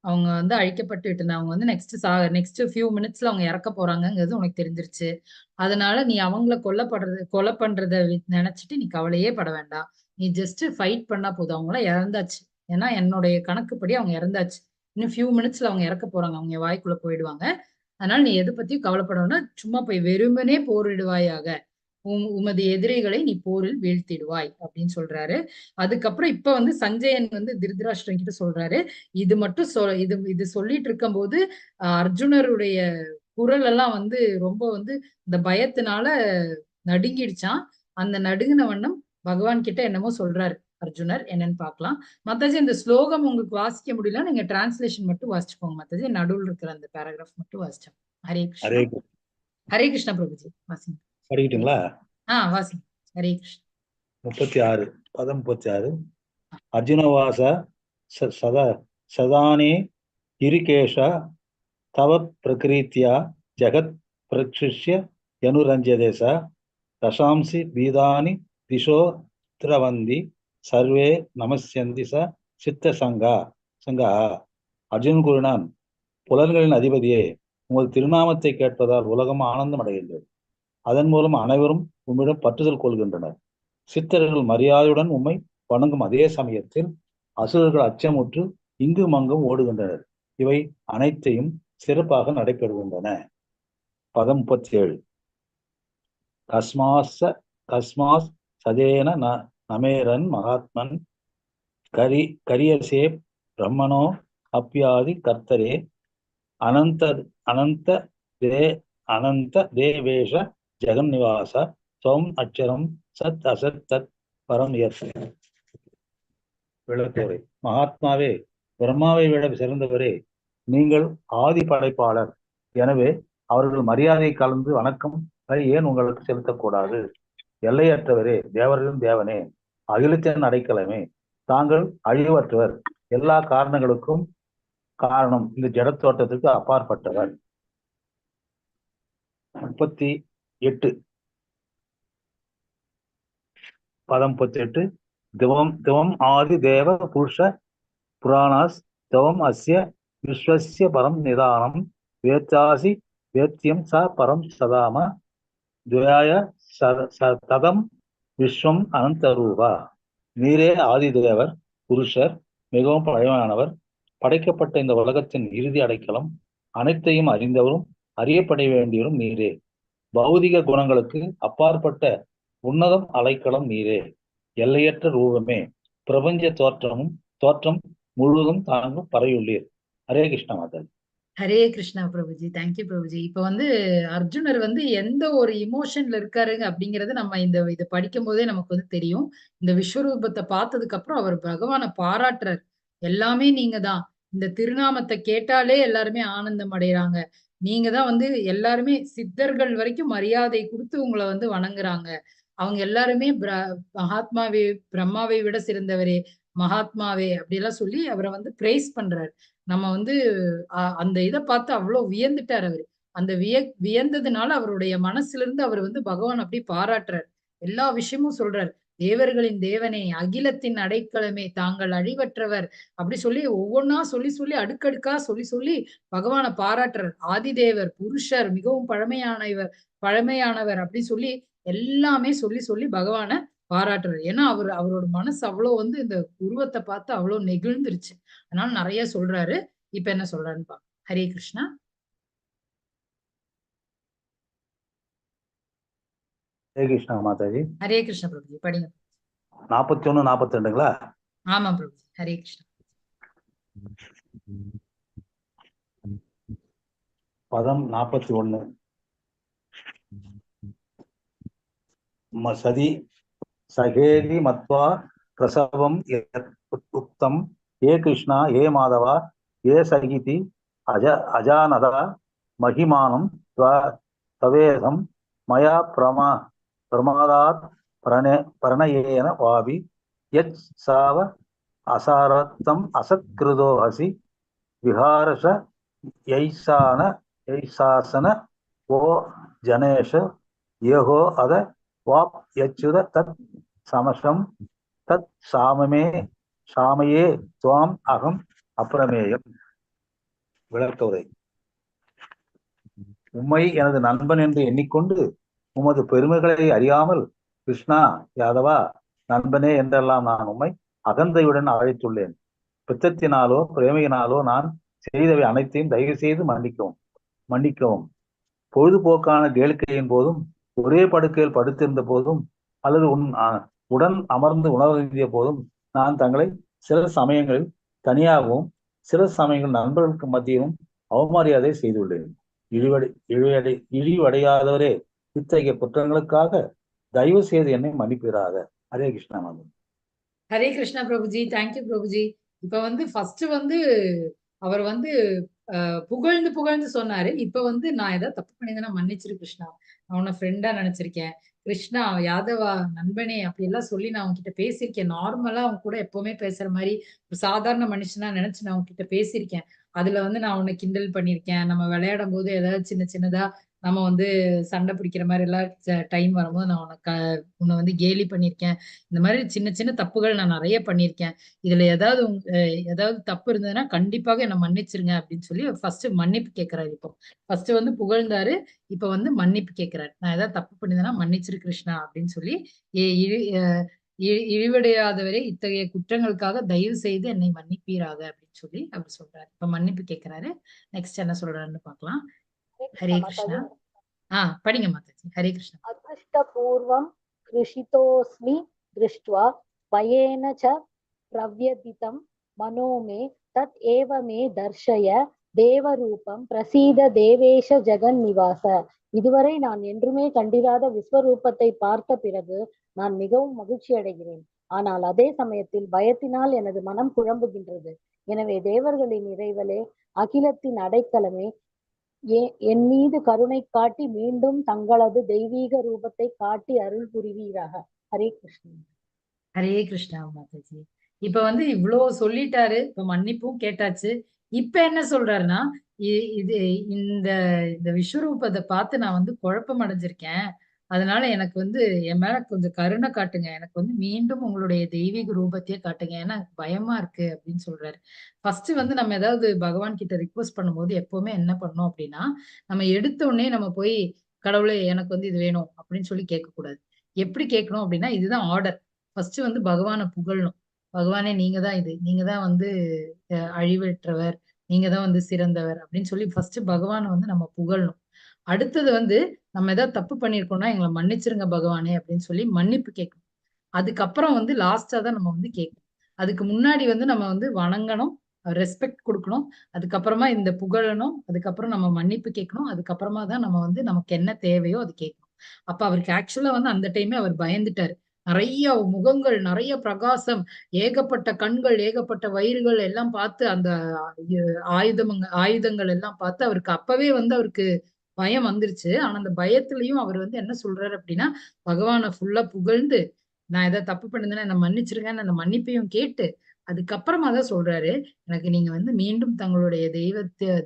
அவங்க வந்து அழிக்கப்பட்டு விட்டனர். அவங்க வந்து நெக்ஸ்ட் ஃபியூ மினிட்ஸ்ல அவங்க இறக்க போறாங்கிறது உனக்கு தெரிஞ்சிருச்சு. அதனால நீ அவங்கள கொலை பண்றத நினைச்சிட்டு நீ கவலையே பட வேண்டாம். நீ ஜஸ்ட் ஃபைட் பண்ணா போதும். அவங்களாம் இறந்தாச்சு, ஏன்னா என்னுடைய கணக்குப்படி அவங்க இறந்தாச்சு. இன்னும் ஃபியூ மினிட்ஸ்ல அவங்க இறக்க போறாங்க, அவங்க வாய்க்குள்ள போயிடுவாங்க. அதனால நீ எதை பத்தியும் கவலைப்படணும்னா சும்மா போய் வெறுமனே போரிடுவாயாக, உமது எதிரிகளை நீ போரில் வீழ்த்திடுவாய் அப்படின்னு சொல்றாரு. அதுக்கப்புறம் இப்ப வந்து சஞ்சயன் வந்து திருதராஷ்டிரன் கிட்ட சொல்றாரு. இது மட்டும் இது சொல்லிட்டு இருக்கும் போது அர்ஜுனருடைய குரல் எல்லாம் வந்து ரொம்ப வந்து இந்த பயத்தினால நடுங்கிடுச்சான். அந்த நடுங்கின வண்ணம் பகவான் கிட்ட என்னமோ சொல்றாரு அர்ஜுனர். என்னன்னு பாக்கலாம். மத்தாஜி இந்த ஸ்லோகம் உங்களுக்கு வாசிக்க முடியல, நீங்க டிரான்ஸ்லேஷன் மட்டும் வாசிச்சுக்கோங்க மத்தாஜி. நடுவில் இருக்கிற அந்த பேராகிராஃப் மட்டும் வாசிச்சோம். ஹரே கிருஷ்ணா. ஹரே கிருஷ்ணா பிரபுஜி, வாசிங்க. படிக்கிட்டீங்களா? வாசிங்க. ஹரே கிருஷ்ணா. 36 பதம் 36. அர்ஜுனவாச சதானே கிரிகேஷ தவ பிரகிருத்தியா ஜகத் பிரக்ஷிஷ்ய யனுரஞ்சதேச தசாம்சி பீதானி திசோ திரவந்தி சர்வே நமஸ்யந்தி சித்த சங்கா. அர்ஜுனன் கூறினான், புலன்களின் அதிபதியே, உங்கள் திருநாமத்தை கேட்பதால் உலகம் ஆனந்தம் அடைகின்றது. அதன் மூலம் அனைவரும் உம்மிடம் பற்றுதல் கொள்கின்றனர். சித்தர்கள் மரியாதையுடன் உம்மை வணங்கும் அதே சமயத்தில் அசுரர்கள் அச்சமுற்று இங்கும் அங்கும் ஓடுகின்றனர். இவை அனைத்தையும் சிறப்பாக நடைபெறுகின்றன. பதம் 37. கஸ்மாஸ் சதேன நமேரன் மகாத்மன் கரியசே பிரம்மணோ அப்பியாதி கர்த்தரே அனந்த தேவேஷ ஜெகன்னிவாச சௌம் அச்சரம் சத் அசத் தத் பரம் விளக்குரை. மகாத்மாவே, பிரம்மாவை விட சிறந்தவரே, நீங்கள் ஆதி படைப்பாளர். எனவே அவர்கள் மரியாதை கலந்து வணக்கம் ஏன் உங்களுக்கு செலுத்தக்கூடாது? எல்லையற்றவரே, தேவர்களும் தேவனே, அகிலத்தின் அடைக்கலமே, தாங்கள் அழிவற்றவர், எல்லா காரணங்களுக்கும் காரணம், இந்த ஜடத்தோட்டத்துக்கு அப்பாற்பட்டவர். 38 பதம் 38. திவம் ஆதி தேவ புருஷ புராணாஸ் தவம் அஸ்ய விஸ்வஸ்ய பரம் நிதானம் வேத்தாசி வேத்தியம் ச பரம் சதாம துயாய ததம் விஸ்வம் அனந்தரூபா. நீரே ஆதிதேவர் புருஷர், மிகவும் பழமையானவர். படைக்கப்பட்ட இந்த உலகத்தின் இறுதி அடைக்கலம், அனைத்தையும் அறிந்தவரும் அறியப்பட வேண்டியவரும் நீரே. பௌதிக குணங்களுக்கு அப்பாற்பட்ட உன்னதம் அலைக்களம் நீரே. எல்லையற்ற ரூபமே, பிரபஞ்ச தோற்றம் முழுவதும் தாங்கும் பறையுள்ளீர். ஹரே கிருஷ்ண மாதாஜி. ஹரே கிருஷ்ணா பிரபுஜி. தேங்க்யூ பிரபுஜி. இப்ப வந்து அர்ஜுனர் வந்து எந்த ஒரு இமோஷன்ல இருக்காருங்க அப்படிங்கறது நம்ம இதை படிக்கும் போதே நமக்கு வந்து தெரியும். இந்த விஸ்வரூபத்தை பார்த்ததுக்கு அப்புறம் அவர் பகவானை பாராட்டுறார். எல்லாமே நீங்க தான், இந்த திருநாமத்தை கேட்டாலே எல்லாருமே ஆனந்தம் அடைகிறாங்க. நீங்க தான் வந்து எல்லாருமே சித்தர்கள் வரைக்கும் மரியாதை கொடுத்து உங்களை வந்து வணங்குறாங்க. அவங்க எல்லாருமே மகாத்மாவே, பிரம்மாவை விட சிறந்தவரே, மகாத்மாவே அப்படியெல்லாம் சொல்லி அவரை வந்து பிரைஸ் பண்றாரு. நம்ம வந்து அந்த இதை பார்த்து அவ்வளவு வியந்துட்டார் அவரு. அந்த வியந்ததுனால அவருடைய மனசுல இருந்து அவர் வந்து பகவான் அப்படி பாராட்டுறார். எல்லா விஷயமும் சொல்றார். தேவர்களின் தேவனே, அகிலத்தின் அடைக்கலமே, தாங்கள் அழிவற்றவர் அப்படி சொல்லி ஒவ்வொன்னா சொல்லி சொல்லி அடுக்கடுக்கா சொல்லி சொல்லி பகவானை பாராட்டுறார். ஆதிதேவர், புருஷர், மிகவும் பழமையானவர் அப்படி சொல்லி எல்லாமே சொல்லி சொல்லி பகவானை பாராட்டுறாரு. ஏன்னா அவரோட மனசு அவ்வளவு வந்து இந்த உருவத்தை பார்த்து அவ்வளவு நெகிழ்ந்துருச்சு. அதனால நிறைய சொல்றாரு. இப்ப என்ன சொல்றாருன்னு பாப்போம். ஹரே கிருஷ்ணா. ஹரே கிருஷ்ணா மாதாஜி. ஹரே கிருஷ்ண பிரபுஜி. படிங்க. 41, 42ங்களா? ஆமா பிரபுஜி. ஹரே கிருஷ்ணா. பதம் 41. சதி சகேதி மத்வா பிரசவம் உத்தம் ஏ கிருஷ்ணா ஏ மாதவா ஏ சகிதி அஜானதா மகிமானம் தவேதம் மயா பிரமாதாத் பிரணயேன வாபி யத் சாவ அசாரத்தம் அசத்கிருதோ ஹசி விஹாரச யைசாசன ஓ ஜனேஷ ஏகோ அத வாப் யச்சுத தத் சமசம் தத் சாமயே துவாம் அகம் அப்பிரமேயம். விளக்க உரை. உம்மை எனது நண்பன் என்று எண்ணிக்கொண்டு உமது பெருமைகளை அறியாமல் கிருஷ்ணா யாதவா நண்பனே என்றெல்லாம் நான் உம்மை அகந்தையுடன் அழைத்துள்ளேன். பித்தத்தினாலோ பிரேமையினாலோ நான் செய்தவை அனைத்தையும் தயவு செய்து மன்னிக்கவும். பொழுதுபோக்கான கேளிக்கையின் போதும், ஒரே படுக்கையில் படுத்திருந்த போதும், அல்லது உடன் அமர்ந்து உணவருந்திய போதும் நான் தங்களை சில சமயங்களில் தனியாகவும் சில சமயங்கள் நண்பர்களுக்கு மத்தியிலும் அவமரியாதை செய்துள்ளேன். இழிவடையாதவரே, இத்தகைய குற்றங்களுக்காக தயவு செய்து என்னை மன்னிப்பீராக. ஹரே கிருஷ்ணா மாதம். ஹரே கிருஷ்ணா பிரபுஜி. தேங்க்யூ பிரபுஜி. இப்ப வந்து ஃபர்ஸ்ட் வந்து அவர் வந்து புகழ்ந்து சொன்னாரு. இப்ப வந்து நான் ஏதாவது தப்பு பண்ணியிருந்தேன்னா மன்னிச்சிரு கிருஷ்ணா, நான் உன்னை ஃப்ரெண்டா நினைச்சிருக்கேன். கிருஷ்ணா யாதவா நண்பனே அப்படி எல்லாம் சொல்லி நான் உங்ககிட்ட பேசியிருக்கேன். நார்மலா அவங்க கூட எப்பவுமே பேசுற மாதிரி ஒரு சாதாரண மனுஷனா நினைச்சு நான் உங்ககிட்ட பேசியிருக்கேன். அதுல வந்து நான் உன்னை கிண்டல் பண்ணியிருக்கேன். நம்ம விளையாடும் போது ஏதாவது சின்னதா நம்ம வந்து சண்டை பிடிக்கிற மாதிரி எல்லாம் டைம் வரும்போது நான் உன்னை வந்து கேலி பண்ணியிருக்கேன். இந்த மாதிரி சின்ன தப்புகள் நான் நிறைய பண்ணியிருக்கேன். இதுல ஏதாவது தப்பு இருந்ததுன்னா கண்டிப்பாக என்னை மன்னிச்சிருங்க அப்படின்னு சொல்லி ஃபர்ஸ்ட் மன்னிப்பு கேட்கிறாரு. இப்போ ஃபர்ஸ்ட் வந்து புகழ்ந்தாரு, இப்ப வந்து மன்னிப்பு கேட்கிறாரு. நான் ஏதாவது தப்பு பண்ணிருந்தேன்னா மன்னிச்சிரு கிருஷ்ணா அப்படின்னு சொல்லி இழிவடையாதவரை இத்தகைய குற்றங்களுக்காக தயவு செய்து என்னை மன்னிப்பீராக அப்படின்னு சொல்லி அப்படி சொல்றாரு. இப்ப மன்னிப்பு கேட்கிறாரு. நெக்ஸ்ட் என்ன சொல்றாருன்னு பாக்கலாம். ஹரே கிருஷ்ணா. படிங்க மாதாஜி. ஹரே கிருஷ்ணா. அதிருஷ்டபூர்வம் கிருஷிதோஸ்மி திருஷ்ட்வா பயேன ச பிரவ்யதிதம் மனோமே தத் ஏவ மே தர்ஷய தேவரூபம் பிரசீத தேவேஷ ஜெகன் நிவாச. இதுவரை நான் என்றுமே கண்டிராத விஸ்வரூபத்தை பார்த்த பிறகு நான் மிகவும் மகிழ்ச்சி அடைகிறேன். ஆனால் அதே சமயத்தில் பயத்தினால் எனது மனம் குழம்புகின்றது. எனவே தேவர்களின் இறைவலே, அகிலத்தின் அடைக்கலமே, என் மீது கருணை காட்டி மீண்டும் தங்களது தெய்வீக ரூபத்தை காட்டி அருள் புரிவீராக. ஹரே கிருஷ்ணா. ஹரே கிருஷ்ணா மாதாஜி. இப்ப வந்து இவ்வளவு சொல்லிட்டாரு. இப்ப மன்னிப்பும் கேட்டாச்சு. இப்ப என்ன சொல்றாருன்னா, இது இந்த விஸ்வரூபத்தை பார்த்து நான் வந்து குழப்பம் அடைஞ்சிருக்கேன். அதனால எனக்கு வந்து என் மேல கொஞ்சம் கருணை காட்டுங்க. எனக்கு வந்து மீண்டும் உங்களுடைய தெய்வீக ரூபத்தையே காட்டுங்க. ஏன்னா எனக்கு பயமா இருக்கு அப்படின்னு சொல்றாரு. ஃபர்ஸ்ட் வந்து நம்ம ஏதாவது பகவான் கிட்ட ரிக்வெஸ்ட் பண்ணும்போது எப்பவுமே என்ன பண்ணணும் அப்படின்னா, நம்ம எடுத்த உடனே நம்ம போய் கடவுளே எனக்கு வந்து இது வேணும் அப்படின்னு சொல்லி கேட்கக்கூடாது. எப்படி கேட்கணும் அப்படின்னா, இதுதான் ஆர்டர். ஃபர்ஸ்ட் வந்து பகவானை புகழணும். பகவானே நீங்க தான் இது. நீங்க தான் வந்து அழிவற்றவர். நீங்க தான் வந்து சிறந்தவர் அப்படின்னு சொல்லி ஃபர்ஸ்ட் பகவானை வந்து நம்ம புகழணும். அடுத்தது வந்து நம்ம ஏதாவது தப்பு பண்ணியிருக்கோம்னா எங்களை மன்னிச்சிருங்க பகவானே அப்படின்னு சொல்லி மன்னிப்பு கேட்கணும். அதுக்கப்புறம் வந்து லாஸ்டா தான் நம்ம வந்து கேட்கணும். அதுக்கு முன்னாடி வந்து நம்ம வந்து வணங்கணும், ரெஸ்பெக்ட் கொடுக்கணும். அதுக்கப்புறமா இந்த புகழணும். அதுக்கப்புறம் நம்ம மன்னிப்பு கேட்கணும். அதுக்கப்புறமா தான் நம்ம வந்து நமக்கு என்ன தேவையோ அது கேட்கணும். அப்ப அவருக்கு ஆக்சுவலா வந்து அந்த டைமே அவர் பயந்துட்டாரு. நிறைய முகங்கள், நிறைய பிரகாசம், ஏகப்பட்ட கண்கள், ஏகப்பட்ட வயிறுகள் எல்லாம் பார்த்து அந்த ஆயுதங்கள் எல்லாம் பார்த்து அவருக்கு அப்பவே வந்து அவருக்கு பயம் வந்துருச்சு. ஆனா அந்த பயத்திலயும் அவர் வந்து என்ன சொல்றாரு அப்படின்னா, பகவானை ஃபுல்லா புகழ்ந்து, நான் ஏதாவது தப்பு பண்ணிருந்தேன்னா என்ன மன்னிச்சிருங்கன்னு அந்த மன்னிப்பையும் கேட்டு, அதுக்கப்புறமா தான் சொல்றாரு, எனக்கு நீங்க வந்து மீண்டும் தங்களுடைய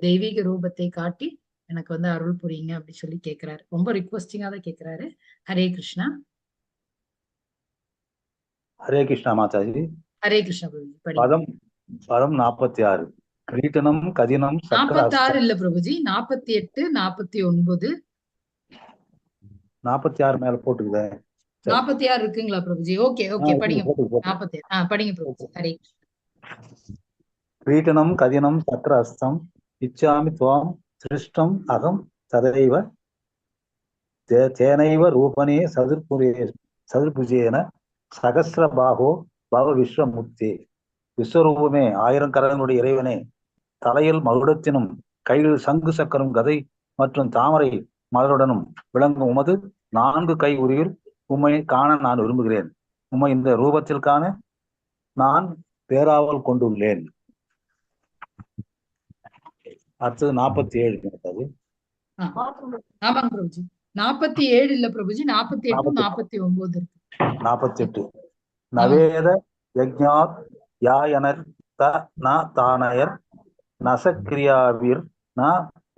தெய்வீக ரூபத்தை காட்டி எனக்கு வந்து அருள் புரியுங்க அப்படி சொல்லி கேட்கிறாரு. ரொம்ப ரிக்வெஸ்டிங்கா தான் கேட்கிறாரு. ஹரே கிருஷ்ணா. ஹரே கிருஷ்ணா மாதாஜி. ஹரே கிருஷ்ணா பிரபுஜி. படிங்க. பதம் பதம் 46. கிரீட்டனம் கதினம் சக்கர 46 இல்ல பிரபுஜி, 48, 49. 46 மேல போட்டுக்குதேன். 46 இருக்குங்களா பிரபுஜி? ஓகே ஓகே, படிங்க. போட்டு 46 படிங்க பிரபுஜி. ஹரே கிருஷ்ணா. கிரீட்டனம் கதினம் சக்கர அஸ்தம் இச்சாமி துவாம் சிருஷ்டம் அகம் ததைவ தேனைவ ரூபனே சதுர்புஜேன சகசிரபாகோ பவ விஸ்வமுக்தி. விஸ்வரூபமே, 1000 கரங்களுடைய இறைவனே, தலையில் மகுடத்தினும் கையில் சங்கு சக்கரம் கதை மற்றும் தாமரை மலருடனும் விளங்கும் உமது 4 கை உருவில் உம்மை காண நான் விரும்புகிறேன். உம்மை இந்த ரூபத்தில் காண நான் பேராவல் கொண்டுள்ளேன். அடுத்தது 47. ஆமாங்க பிரபுஜி. 47 இல்ல பிரபுஜி, 48, 49 இருக்கு. 48. நவேத யஜ்ஞாத் யாயனர் ந தானயர் நசக்கிரியாவிர் ந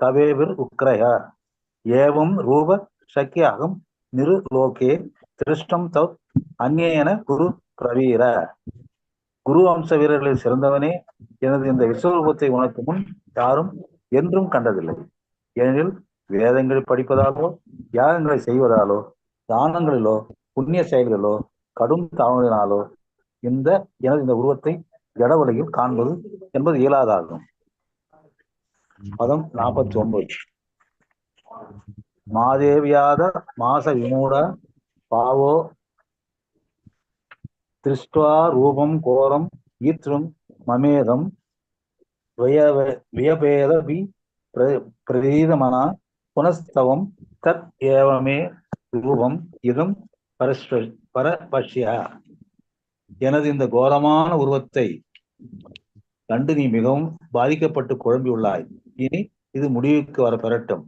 தவேவிர் உக்ரய ஏவம் ரூப சக்கியாகம் நிரு லோகே திருஷ்டம் தவ் அந்நேயன குரு பிரவீர. குரு வம்ச வீரர்களில் சிறந்தவனே, எனது இந்த விஸ்வரூபத்தை உனக்கு முன் யாரும் என்றும் கண்டதில்லை. ஏனெனில் வேதங்களை படிப்பதாலோ, யாகங்களை செய்வதாலோ, தானங்களிலோ, புண்ணிய செயல்களோ, கடும் தாமதினாலோ எனது இந்த உருவத்தை ஜடவலையில் காண்பது என்பது இயலாதாகும். பதம் 49. மாதேவியாத மாச விமூட பாவோ திருஷ்டுவா ரூபம் கோரம் ஈற்றும் மமேதம் வியபேத பிரதீதமனா புனஸ்தவம் தத் ஏவமே ரூபம் இதம் பரபஷ்யா. எனது இந்த கோரமான உருவத்தை கண்டு நீ மிகவும் பாதிக்கப்பட்டு குழம்பியுள்ளாய். இனி இது முடிவுக்கு வர பெறட்டும்.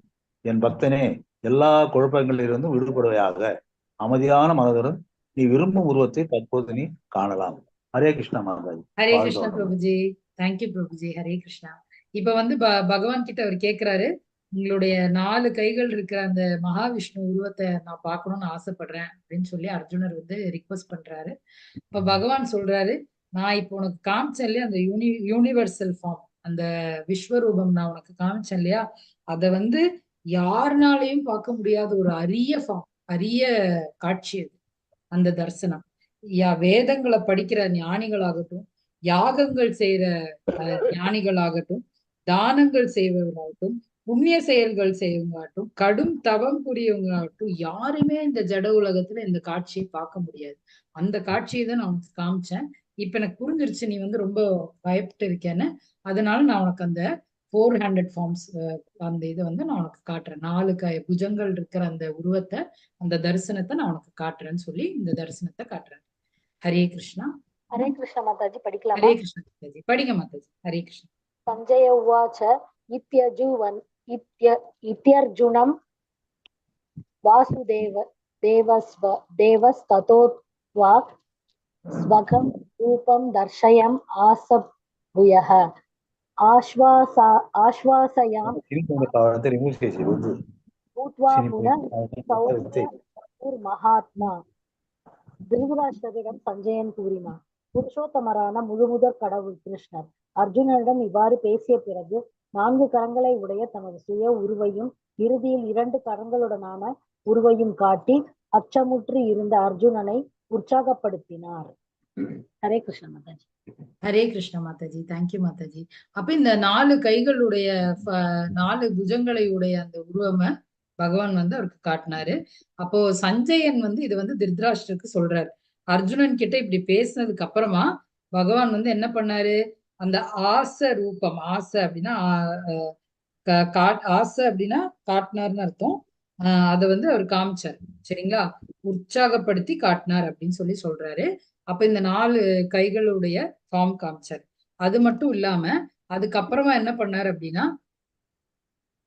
என் பக்தனே, எல்லா குழப்பங்களிலிருந்தும் விடுபடுவையாக அமைதியான மனதுடன் நீ விரும்பும் உருவத்தை தற்போது நீ காணலாம். ஹரே கிருஷ்ணா மாதாஜி. ஹரே கிருஷ்ணா பிரபுஜி. தேங்க்யூ பிரபுஜி. ஹரே கிருஷ்ணா. இப்ப வந்து பகவான் கிட்ட அவர் கேட்கிறாரு, உங்களுடைய 4 கைகள் இருக்கிற அந்த மகாவிஷ்ணு உருவத்தை நான் பார்க்கணும்னு ஆசைப்படுறேன் அப்படின்னு சொல்லி அர்ஜுனர் வந்து ரிக்வெஸ்ட் பண்றாரு. இப்ப பகவான் சொல்றாரு, நான் இப்போ உனக்கு காமிச்சேன் இல்லையா அந்த யூனிவர்சல் ஃபார்ம், அந்த விஸ்வரூபம் நான் உனக்கு காமிச்சேன் இல்லையா, அத வந்து யாருனாலையும் பார்க்க முடியாத ஒரு அரிய ஃபார்ம், அரிய காட்சி அது. அந்த தரிசனம் வேதங்களை படிக்கிற ஞானிகளாகட்டும், யாகங்கள் செய்யற ஞானிகளாகட்டும், தானங்கள் செய்வர்களாகட்டும், புண்ணிய செயல்கள் செய்வங்களாகட்டும், கடும் தவம் புரியவங்களாகட்டும், யாருமே இந்த ஜட உலகத்துல இந்த காட்சியை பார்க்க முடியாது. அந்த காட்சியை தான் நான் உனக்கு காமிச்சேன். இப்ப எனக்கு புரிஞ்சிருச்சு நீ வந்து ரொம்ப பயப்பட்டு இருக்கேன்னு. அதனால நான் உனக்கு அந்த 400 ஃபார்ம்ஸ் அந்த இதை வந்து நான் உனக்கு காட்டுறேன். 4 புஜங்கள் இருக்கிற அந்த உருவத்தை, அந்த தரிசனத்தை நான் உனக்கு காட்டுறேன்னு சொல்லி இந்த தரிசனத்தை காட்டுறேன். ஹரே கிருஷ்ணா. ஹரே கிருஷ்ண மாதாஜி. படிக்கலாமா? ஹரே கிருஷ்ணா மாதாஜி. படிங்க மாதாஜி. ஹரே கிருஷ்ணா. சஞ்சய உவாச்ச இத்யர்ஜுனம் வாசுதேவஸ்ததோத்வா ஸ்வகம் ரூபம் தர்ஷயம் ஆசபுயः ஆஸ்வாசயாம் பூத்வா புனः மகாத்மா. திருதராஷ்டிரரிடம் சஞ்சயன் கூறினார், புருஷோத்தமரான முழுமுதற் கடவுள் கிருஷ்ணர் அர்ஜுனனிடம் இவ்வாறு பேசிய பிறகு 4 கரங்களை உடைய தமது சுய உருவையும் இறுதியில் 2 கரங்களுடனான உருவையும் காட்டி அச்சமுற்று இருந்த அர்ஜுனனை உற்சாகப்படுத்தினார். ஹரே கிருஷ்ண மாதாஜி. ஹரே கிருஷ்ண மாதாஜி. தேங்க்யூ மாதாஜி. அப்ப இந்த 4 கைகளுடைய 4 புஜங்களை உடைய அந்த உருவமை பகவான் வந்து அவருக்கு காட்டினாரு. அப்போ சஞ்சயன் வந்து இது வந்து திருதராஷ்டிரருக்கு சொல்றாரு. அர்ஜுனன் கிட்ட இப்படி பேசினதுக்கு அப்புறமா பகவான் வந்து என்ன பண்ணாரு, அந்த ஆசை ரூபம், ஆசை அப்படின்னா ஆசை அப்படின்னா காட்டினார்னு அர்த்தம். அதை வந்து அவர் காமிச்சார். சரிங்களா, உற்சாகப்படுத்தி காட்டினார் அப்படின்னு சொல்லி சொல்றாரு. அப்ப இந்த 4 கைகளுடைய ஃபார்ம் காமிச்சார். அது மட்டும் இல்லாம அதுக்கப்புறமா என்ன பண்ணாரு அப்படின்னா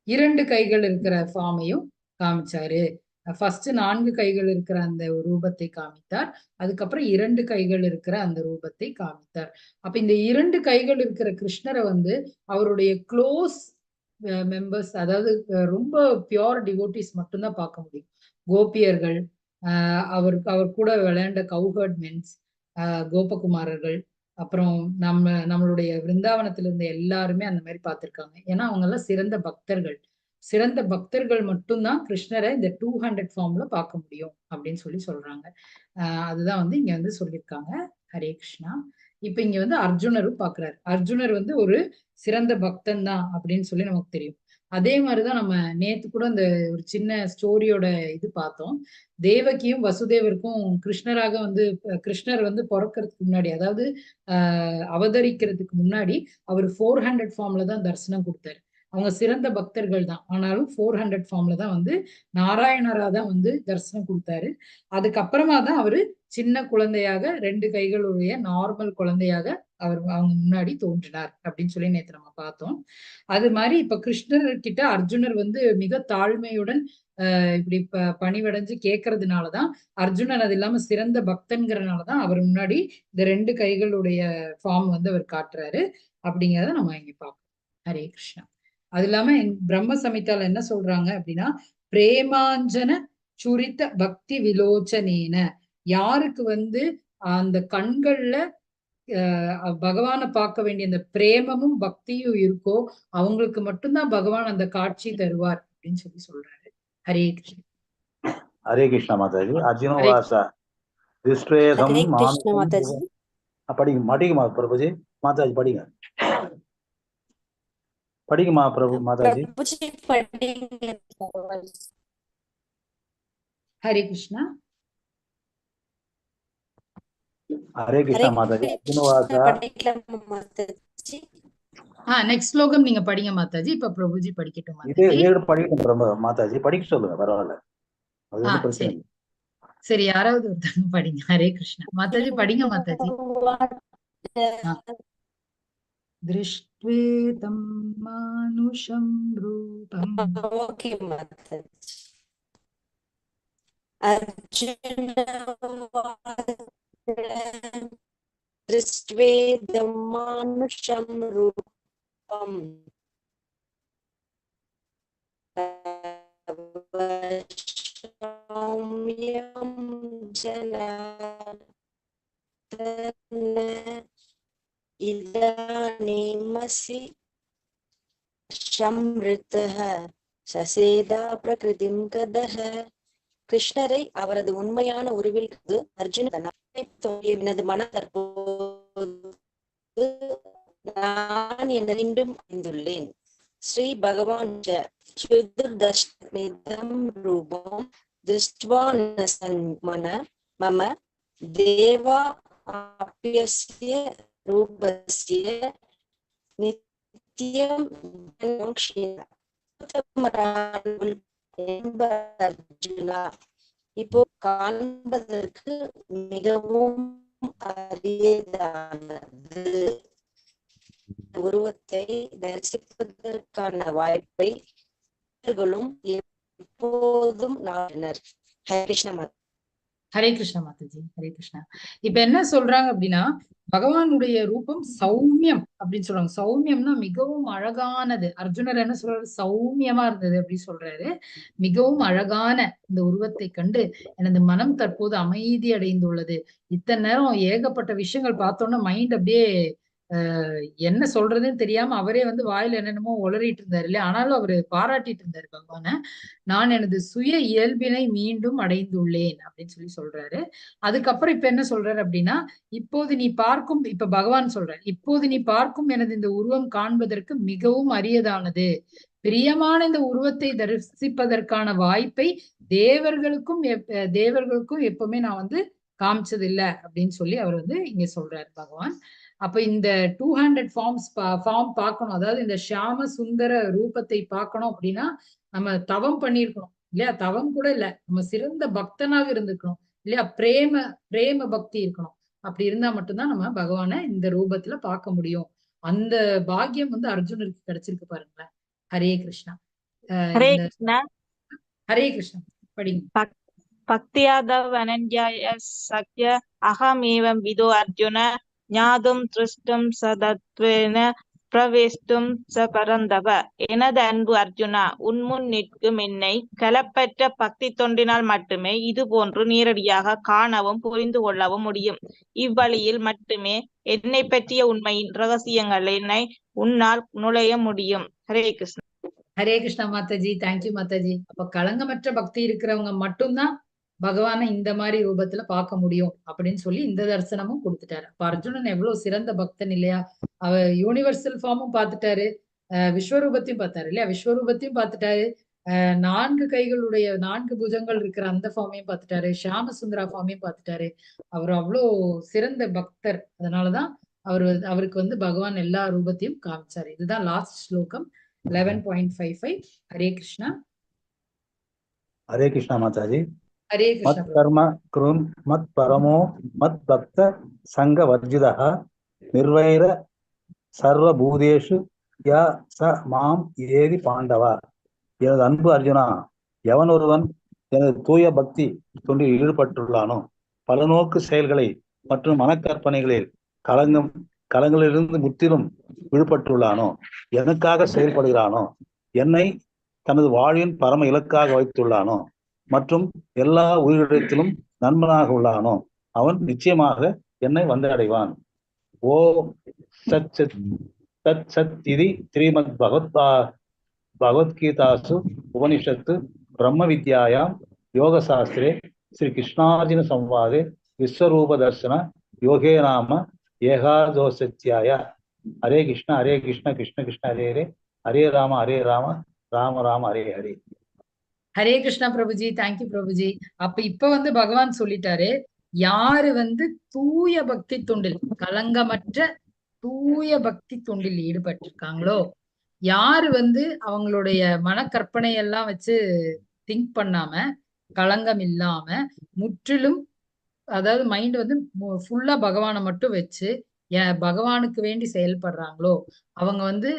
2 கைகள் இருக்கிற ஃபார்மையும் காமிச்சாரு. ஃபர்ஸ்ட் 4 கைகள் இருக்கிற அந்த ரூபத்தை காமித்தார். அதுக்கப்புறம் 2 கைகள் இருக்கிற அந்த ரூபத்தை காமித்தார். அப்ப இந்த 2 கைகள் இருக்கிற கிருஷ்ணரை வந்து அவருடைய க்ளோஸ் மெம்பர்ஸ், அதாவது ரொம்ப பியோர் டிவோட்டிஸ் மட்டும்தான் பார்க்க முடியும். கோபியர்கள், அவர் கூட விளையாண்ட கவுஹர்ட் மென்ஸ், கோபகுமாரர்கள், அப்புறம் நம்மளுடைய விருந்தாவனத்துல இருந்த எல்லாருமே அந்த மாதிரி பார்த்திருக்காங்க. ஏன்னா அவங்க எல்லாம் சிறந்த பக்தர்கள் மட்டும்தான் கிருஷ்ணரை இந்த 200 ஃபார்ம்ல பார்க்க முடியும் அப்படின்னு சொல்லி சொல்றாங்க. அதுதான் வந்து இங்க வந்து சொல்லியிருக்காங்க. ஹரே கிருஷ்ணா. இப்ப இங்க வந்து அர்ஜுனரும் பாக்குறாரு. அர்ஜுனர் வந்து ஒரு சிறந்த பக்தன் தான் அப்படின்னு சொல்லி நமக்கு தெரியும். அதே மாதிரிதான் நம்ம நேத்து கூட அந்த ஒரு சின்ன ஸ்டோரியோட இது பார்த்தோம். தேவகியும் வசுதேவருக்கும் கிருஷ்ணர் வந்து பிறக்கிறதுக்கு முன்னாடி, அதாவது அவதரிக்கிறதுக்கு முன்னாடி அவர் 400 ஃபார்ம்ல தான் தரிசனம் கொடுத்தாரு. அவங்க சிறந்த பக்தர்கள் தான், ஆனாலும் 400 ஃபார்ம்ல தான் வந்து நாராயணரா தான் வந்து தரிசனம் கொடுத்தாரு. அதுக்கப்புறமா தான் அவரு சின்ன குழந்தையாக 2 கைகளுடைய நார்மல் குழந்தையாக அவங்க முன்னாடி தோன்றினார் அப்படின்னு சொல்லி நேற்று நம்ம பார்த்தோம். அது மாதிரி இப்ப கிருஷ்ணர் கிட்ட அர்ஜுனர் வந்து மிக தாழ்மையுடன் இப்படி பணிவடைஞ்சு கேட்கறதுனாலதான், அர்ஜுனன் அது இல்லாம சிறந்த பக்தன்கிறதுனாலதான் அவர் முன்னாடி இந்த 2 கைகளுடைய ஃபார்ம் வந்து அவர் காட்டுறாரு அப்படிங்கிறத நம்ம இங்க பார்ப்போம். ஹரே கிருஷ்ணா. அது இல்லாம பிரம்ம சமிதால என்ன சொல்றாங்க அப்படின்னா, பிரேமாஞ்சன சுரித்த பக்தி விலோச்சனேன, யாருக்கு வந்து அந்த கண்கள்ல பகவானை பார்க்க வேண்டிய அந்த பிரேமமும் பக்தியும் இருக்கோ அவங்களுக்கு மட்டும்தான் பகவான் அந்த காட்சி தருவார் அப்படின்னு சொல்லி சொல்றாரு. ஹரே கிருஷ்ணா. ஹரே கிருஷ்ணா மாதாஜி. அர்ஜுன வாசா திஷ்டேதம் படிக்குமா பிரபுஜி? மாதாஜி படிங்க, படிக்குமா பிரபு மாதாஜி? ஹரே கிருஷ்ணா. ஹரே கிருஷ்ணா மாதாஜி. அர்ஜுன வாசா நெக்ஸ்ட் ஸ்லோகம் நீங்க படிங்க மாதாஜி. இப்ப பிரபுஜி படிக்கட்டும் மாதாஜி. படிக்கட்டும் மாதாஜி, படிக்க சொல்லுங்க, பரவாயில்ல, அது ஒன்றும் பிரச்சனை இல்லை. சரி, யாராவது ஒருத்தங்க படிங்க. ஹரே கிருஷ்ணா. மாதாஜி படிங்க மாதாஜி. திருஷ்ட்வேதம் மானுஷம் ரூபம். ஓகே மாதாஜி. அர்ஜுன திருஷ்ட்வேதம் மானுஷம் ரூபம் இதானீமசி சம்ருத்தஹ சசேதா பிரகிருதிம் கதஹ. கிருஷ்ணரை அவரது உண்மையான உருவில் அர்ஜுனன் எனது மன தற்போது நான் என்னென்றும் அறிந்துள்ளேன். ஸ்ரீ பகவான் சதுர்தஷ்மிதம் ரூபம் திருஷ்ட்வா மன மம தேவா ஆப்யஸ்ய ரூபஸ்ய நித்யம் அர்ஜுனா. இப்போ காண்பதற்கு மிகவும் அரியதானது உருவத்தை தரிசிப்பதற்கான வாய்ப்பை எப்போதும் நாடினர். ஹரே கிருஷ்ணா. ஹரே கிருஷ்ணா மாதாஜி, ஹரே கிருஷ்ணா. இப்ப என்ன சொல்றாங்க அப்படின்னா, பகவானுடைய ரூபம் சௌமியம் அப்படின்னு சொல்றாங்க. சௌமியம்னா மிகவும் அழகானது. அர்ஜுனர் என்ன சொல்றாரு? சௌமியமா இருந்தது அப்படி சொல்றாரு. மிகவும் அழகான இந்த உருவத்தை கண்டு எனது மனம் தற்போது அமைதி அடைந்துள்ளது. இத்தனை நேரம் ஏகப்பட்ட விஷயங்கள் பார்த்தோன்னா மைண்ட் அப்படியே என்ன சொல்றதுன்னு தெரியாம அவரே வந்து வாயில என்னென்னமோ உளறிட்டு இருந்தாரு இல்லையா? ஆனாலும் அவரு பாராட்டிட்டு இருந்தாரு பகவான. நான் எனது சுய இயல்பினை மீண்டும் அடைந்துள்ளேன் அப்படின்னு சொல்லி சொல்றாரு. அதுக்கப்புறம் இப்ப என்ன சொல்றாரு அப்படின்னா, இப்போது நீ பார்க்கும், இப்ப பகவான் சொல்றாரு, இப்போது நீ பார்க்கும் எனது இந்த உருவம் காண்பதற்கு மிகவும் அரியதானது. பிரியமான இந்த உருவத்தை தரிசிப்பதற்கான வாய்ப்பை தேவர்களுக்கும் எப்பவுமே நான் வந்து காமிச்சது இல்ல அப்படின்னு சொல்லி அவர் வந்து இங்க சொல்றாரு பகவான். அப்ப இந்த 200 ஃபார்ம் பார்க்கணும், அதாவது இந்த ஷியாம சுந்தர ரூபத்தை பார்க்கணும் அப்படின்னா நம்ம தவம் பண்ணியிருக்கணும் இல்லையா? தவம் கூட இல்ல, நம்ம சிறந்த பக்தனாக இருந்திருக்கணும் இல்லையா? பிரேம பக்தி இருக்கணும். அப்படி இருந்தா மட்டும்தான் நம்ம பகவானை இந்த ரூபத்துல பார்க்க முடியும். அந்த பாக்கியம் வந்து அர்ஜுனருக்கு கிடைச்சிருக்கு பாருங்களேன். ஹரே கிருஷ்ணா. ஹரே இந்த கிருஷ்ணா. ஹரே கிருஷ்ணா படிங்க. பக்தியாதவ் அனன்யாய சக்ய அகமேவம் விதோ அர்ஜுன ஞாதும் திருஷ்டும் சதத்வேன பிரவேஷ்டும் ச பரந்தவ. எனது அன்பு அர்ஜுனா, உன்முன் நிற்கும் என்னை கலப்பற்ற பக்தி தொண்டினால் மட்டுமே இது போன்று நேரடியாக காணவும் புரிந்து கொள்ளவும் முடியும். இவ்வழியில் மட்டுமே என்னை பற்றிய உண்மையின் ரகசியங்களை உன்னால் நுழைய முடியும். ஹரே கிருஷ்ணா. ஹரே கிருஷ்ணா மாதாஜி, தேங்க்யூ மாதாஜி. அப்ப களங்கமற்ற பக்தி இருக்கிறவங்க மட்டும்தான் பகவானை இந்த மாதிரி ரூபத்துல பார்க்க முடியும் அப்படின்னு சொல்லி இந்த தரிசனமும் கொடுத்துட்டாரு. அப்ப அர்ஜுனன் எவ்வளவு சிறந்த பக்தன் இல்லையா? அவர் யூனிவர்சல் ஃபார்மும் பார்த்துட்டாரு, விஸ்வரூபத்தையும் பார்த்தாரு இல்லையா? விஸ்வரூபத்தையும் பார்த்துட்டாரு, 4 கைகளுடைய 4 புஜங்கள் இருக்கிற அந்த ஃபார்மையும் பார்த்துட்டாரு, ஷியாம சுந்தரா ஃபார்மையும் பார்த்துட்டாரு. அவர் அவ்வளோ சிறந்த பக்தர். அதனாலதான் அவருக்கு வந்து பகவான் எல்லா ரூபத்தையும் காமிச்சாரு. இதுதான் லாஸ்ட் ஸ்லோகம் 11.55. ஹரே கிருஷ்ணா. ஹரே கிருஷ்ணா மாதாஜி. ஹரே மத் கிருஷ்ணா. கர்ம குருன் மத் பரமோ மத் பக்த சங்க வர்ஜிதः நிர்வைர சர்வ பூதேஷு ய ச மாம் ஏதி பாண்டவா. எனது அன்பு அர்ஜுனா, எவன் ஒருவன் எனது தூய பக்தி தொண்டில் ஈடுபட்டுள்ளானோ, பல நோக்கு செயல்களை மற்றும் மனக்கற்பனைகளில் களங்களிலிருந்து முற்றிலும் விடுபட்டுள்ளானோ, எனக்காக செயல்படுகிறானோ, என்னை தனது வாழ்வின் பரம இலக்காக வைத்துள்ளானோ மற்றும் எல்லா உயிரிடத்திலும் நண்பனாக உள்ளானோ, அவன் நிச்சயமாக என்னை வந்தடைவான். ஓ சத் சத் தத் சத் இதி ஸ்ரீமத் பகவத்கீதாசு உபனிஷத்து பிரம்ம வித்யாயாம் யோக சாஸ்திரே ஸ்ரீ கிருஷ்ணார்ஜுன சம்வாதே விஸ்வரூப தர்சன யோகே நாம ஏகாதோசத்யாய. ஹரே கிருஷ்ண ஹரே கிருஷ்ண கிருஷ்ண கிருஷ்ண ஹரே ஹரே, ஹரே ராம ராம ராம ஹரே ஹரே. ஹரே கிருஷ்ணா பிரபுஜி, தேங்க்யூ பிரபுஜி. அப்ப இப்ப வந்து பகவான் சொல்லிட்டாரு, யாரு வந்து தூய பக்தி தொண்டில், களங்கமற்ற தூய பக்தி தொண்டில் ஈடுபட்டிருக்காங்களோ, யாரு வந்து அவங்களுடைய மனக்கற்பனை எல்லாம் வச்சு திங்க் பண்ணாம, களங்கம் இல்லாம, முற்றிலும் அதாவது மைண்ட் வந்து ஃபுல்லா பகவானை மட்டும் வச்சு பகவானுக்கு வேண்டி செயல்படுறாங்களோ, அவங்க வந்து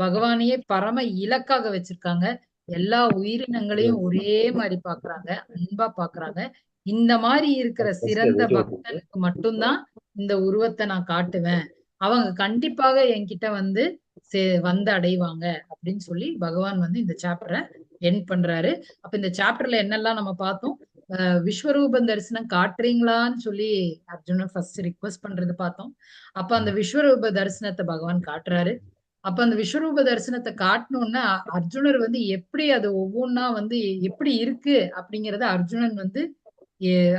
பகவானையே பரம இலக்காக வச்சிருக்காங்க. எல்லா உயிரினங்களையும் ஒரே மாதிரி பாக்குறாங்க, அன்பா பாக்குறாங்க. இந்த மாதிரி இருக்கிற சிறந்த பக்தனுக்கு மட்டும்தான் இந்த உருவத்தை நான் காட்டுவேன். அவங்க கண்டிப்பாக என்கிட்ட வந்து அடைவாங்க அப்படின்னு சொல்லி பகவான் வந்து இந்த சாப்டரை எண்ட் பண்றாரு. அப்ப இந்த சாப்டர்ல என்னெல்லாம் நம்ம பார்த்தோம்? விஸ்வரூப தரிசனம் காட்டுறீங்களான்னு சொல்லி அர்ஜுனன் ஃபர்ஸ்ட் ரிக்வெஸ்ட் பண்றது பார்த்தோம். அப்ப அந்த விஸ்வரூப தரிசனத்தை பகவான் காட்டுறாரு. அப்ப அந்த விஸ்வரூப தரிசனத்தை காட்டணும்னா அர்ஜுனர் வந்து எப்படி அது ஒவ்வொன்னா வந்து எப்படி இருக்கு அப்படிங்கறத அர்ஜுனன் வந்து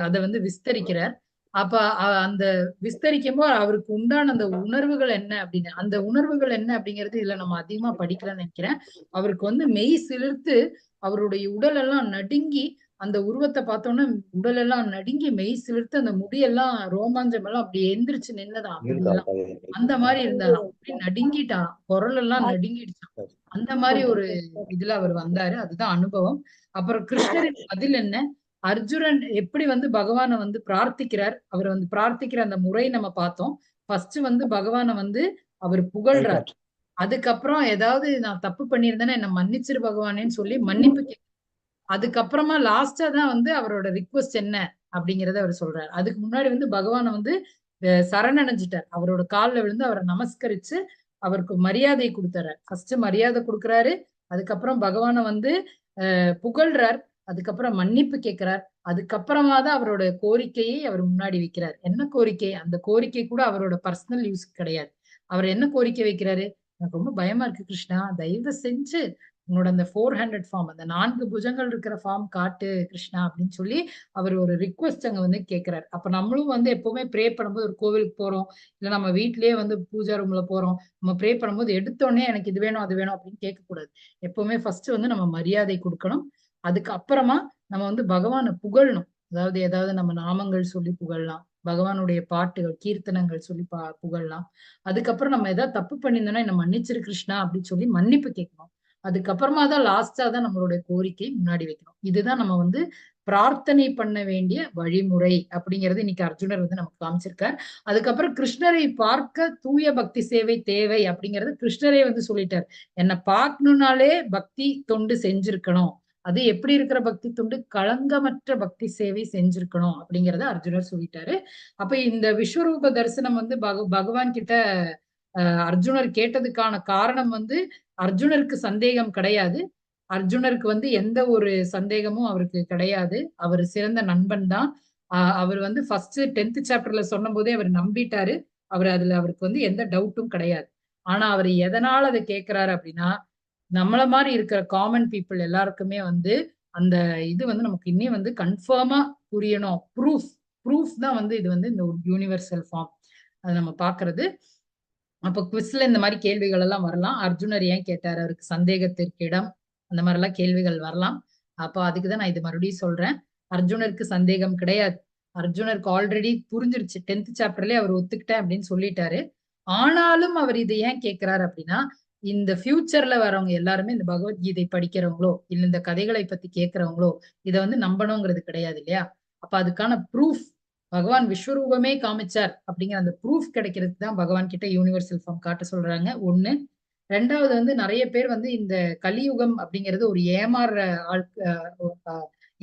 அதை வந்து விஸ்தரிக்கிறார். அப்ப அந்த விஸ்தரிக்கும் போது அவருக்கு உண்டான அந்த உணர்வுகள் என்ன அப்படின்னு, அந்த உணர்வுகள் என்ன அப்படிங்கிறது இதுல நம்ம அதிகமா படிக்கலாம்னு நினைக்கிறேன். அவருக்கு வந்து மெய் சிலிர்த்து அவருடைய உடல் எல்லாம் நடுங்கி, அந்த உருவத்தை பார்த்தோன்னா உடல் எல்லாம் நடுங்கி மெய் சிலிர்த்து அந்த முடியெல்லாம் ரோமாஞ்சம் எல்லாம் அப்படி எந்திரிச்சு நின்னதான். அந்த மாதிரி இருந்தாராம், அப்படி நடுங்கிட்டாராம், குரல் எல்லாம் நடுங்கிடுச்சான். அந்த மாதிரி ஒரு இதுல அவர் வந்தாரு. அதுதான் அனுபவம். அப்புறம் கிருஷ்ணரின் பதில் என்ன, அர்ஜுனன் எப்படி வந்து பகவானை வந்து பிரார்த்திக்கிறார், அவர் வந்து பிரார்த்திக்கிற அந்த முறை நம்ம பார்த்தோம். ஃபர்ஸ்ட் வந்து பகவானை வந்து அவர் புகழ்றார். அதுக்கப்புறம் ஏதாவது நான் தப்பு பண்ணியிருந்தேன்னா என்ன மன்னிச்சிரு பகவானேன்னு சொல்லி மன்னிப்பு கேட்க. அதுக்கப்புறமா லாஸ்டா தான் வந்து அவரோட ரிக்வெஸ்ட் என்ன அப்படிங்கறத அவர் சொல்றாரு. அதுக்கு முன்னாடி வந்து பகவானை வந்து சரணடைஞ்சிட்டார். அவரோட காலில் விழுந்து அவரை நமஸ்கரிச்சு அவருக்கு மரியாதை கொடுத்துறாரு. ஃபர்ஸ்ட் மரியாதை கொடுக்குறாரு, அதுக்கப்புறம் பகவானை வந்து புகழ்றார், அதுக்கப்புறம் மன்னிப்பு கேட்கிறார், அதுக்கப்புறமா தான் அவரோட கோரிக்கையை அவர் முன்னாடி வைக்கிறார். என்ன கோரிக்கை? அந்த கோரிக்கை கூட அவரோட பர்சனல் யூஸ் கிடையாது. அவர் என்ன கோரிக்கை வைக்கிறாரு? எனக்கு ரொம்ப பயமா இருக்கு கிருஷ்ணா, தயவு செஞ்சு உன்னோட அந்த 400 ஃபார்ம், அந்த 4 புஜங்கள் இருக்கிற ஃபார்ம் காட்டு கிருஷ்ணா அப்படின்னு சொல்லி அவர் ஒரு ரிக்வெஸ்ட் அங்க வந்து கேட்கிறாரு. அப்ப நம்மளும் வந்து எப்பவுமே ப்ரே பண்ணும்போது, ஒரு கோவிலுக்கு போறோம், இல்ல நம்ம வீட்லயே வந்து பூஜா ரூம்ல போறோம், நம்ம ப்ரே பண்ணும்போது எடுத்தோடனே எனக்கு இது வேணும் அது வேணும் அப்படின்னு கேட்க கூடாது. எப்பவுமே ஃபர்ஸ்ட் வந்து நம்ம மரியாதை கொடுக்கணும். அதுக்கு அப்புறமா நம்ம வந்து பகவானை புகழணும். அதாவது ஏதாவது நம்ம நாமங்கள் சொல்லி புகழலாம், பகவானுடைய பாட்டுகள் கீர்த்தனங்கள் சொல்லி புகழலாம். அதுக்கப்புறம் நம்ம ஏதாவது தப்பு பண்ணியிருந்தோம்னா என்ன மன்னிச்சிரு கிருஷ்ணா அப்படின்னு சொல்லி மன்னிப்பு கேட்கணும். அதுக்கப்புறமா தான் லாஸ்டா தான் நம்மளுடைய கோரிக்கை முன்னாடி வைக்கணும். இதுதான் நம்ம வந்து பிரார்த்தனை பண்ண வேண்டிய வழிமுறை அப்படிங்கிறது இன்னைக்கு அர்ஜுனர் வந்து நமக்கு காமிச்சிருக்கார். அதுக்கப்புறம் கிருஷ்ணரை பார்க்க தூய பக்தி சேவை தேவை அப்படிங்கறது கிருஷ்ணரே வந்து சொல்லிட்டார். என்னை பார்க்கணும்னாலே பக்தி தொண்டு செஞ்சிருக்கணும். அது எப்படி இருக்கிற பக்தி தொண்டு? களங்கமற்ற பக்தி சேவை செஞ்சிருக்கணும் அப்படிங்கறத அர்ஜுனர் சொல்லிட்டாரு. அப்ப இந்த விஸ்வரூப தரிசனம் வந்து பகவான் கிட்ட அர்ஜுனர் கேட்டதுக்கான காரணம் வந்து அர்ஜுனருக்கு சந்தேகம் கிடையாது. அர்ஜுனருக்கு வந்து எந்த ஒரு சந்தேகமும் அவருக்கு கிடையாது. அவர் சிறந்த நண்பன் தான். அவர் வந்து ஃபர்ஸ்ட் 10th சாப்டர்ல சொன்ன போதே அவர் நம்பிட்டாரு. அவருக்கு வந்து எந்த டவுட்டும் கிடையாது. ஆனா அவர் எதனால அதை கேட்கிறாரு அப்படின்னா, நம்மள மாதிரி இருக்கிற காமன் பீப்புள் எல்லாருக்குமே வந்து அந்த இது வந்து நமக்கு இன்னும் வந்து கன்ஃபார்மா புரியணும். ப்ரூஃப் தான் வந்து இது வந்து இந்த யூனிவர்சல் ஃபார்ம் அது நம்ம பாக்குறது. அப்ப குவிஸ்ல இந்த மாதிரி கேள்விகள் எல்லாம் வரலாம். அர்ஜுனர் ஏன் கேட்டாரு, அவருக்கு சந்தேகத்திற்கு இடம், அந்த மாதிரி எல்லாம் கேள்விகள் வரலாம். அப்போ அதுக்குதான் நான் இது மறுபடியும் சொல்றேன். அர்ஜுனருக்கு சந்தேகம் கிடையாது. அர்ஜுனருக்கு ஆல்ரெடி புரிஞ்சிருச்சு. 10th சாப்டர்லயே அவர் ஒத்துக்கிட்டேன் அப்படின்னு சொல்லிட்டாரு. ஆனாலும் அவர் இதை ஏன் கேட்கிறாரு அப்படின்னா, இந்த ஃபியூச்சர்ல வரவங்க எல்லாருமே இந்த பகவத்கீதை படிக்கிறவங்களோ இல்ல இந்த கதைகளை பத்தி கேட்கிறவங்களோ இதை வந்து நம்பணுங்கிறது கிடையாது இல்லையா? அப்ப அதுக்கான ப்ரூஃப் பகவான் விஸ்வரூபமே காமிச்சார் அப்படிங்கிற அந்த ப்ரூஃப் கிடைக்கிறதுக்கு தான் பகவான் கிட்ட யூனிவர்சல் ஃபார்ம் காட்ட சொல்றாங்க. ஒண்ணு. ரெண்டாவது வந்து நிறைய பேர் வந்து இந்த கலியுகம் அப்படிங்கிறது ஒரு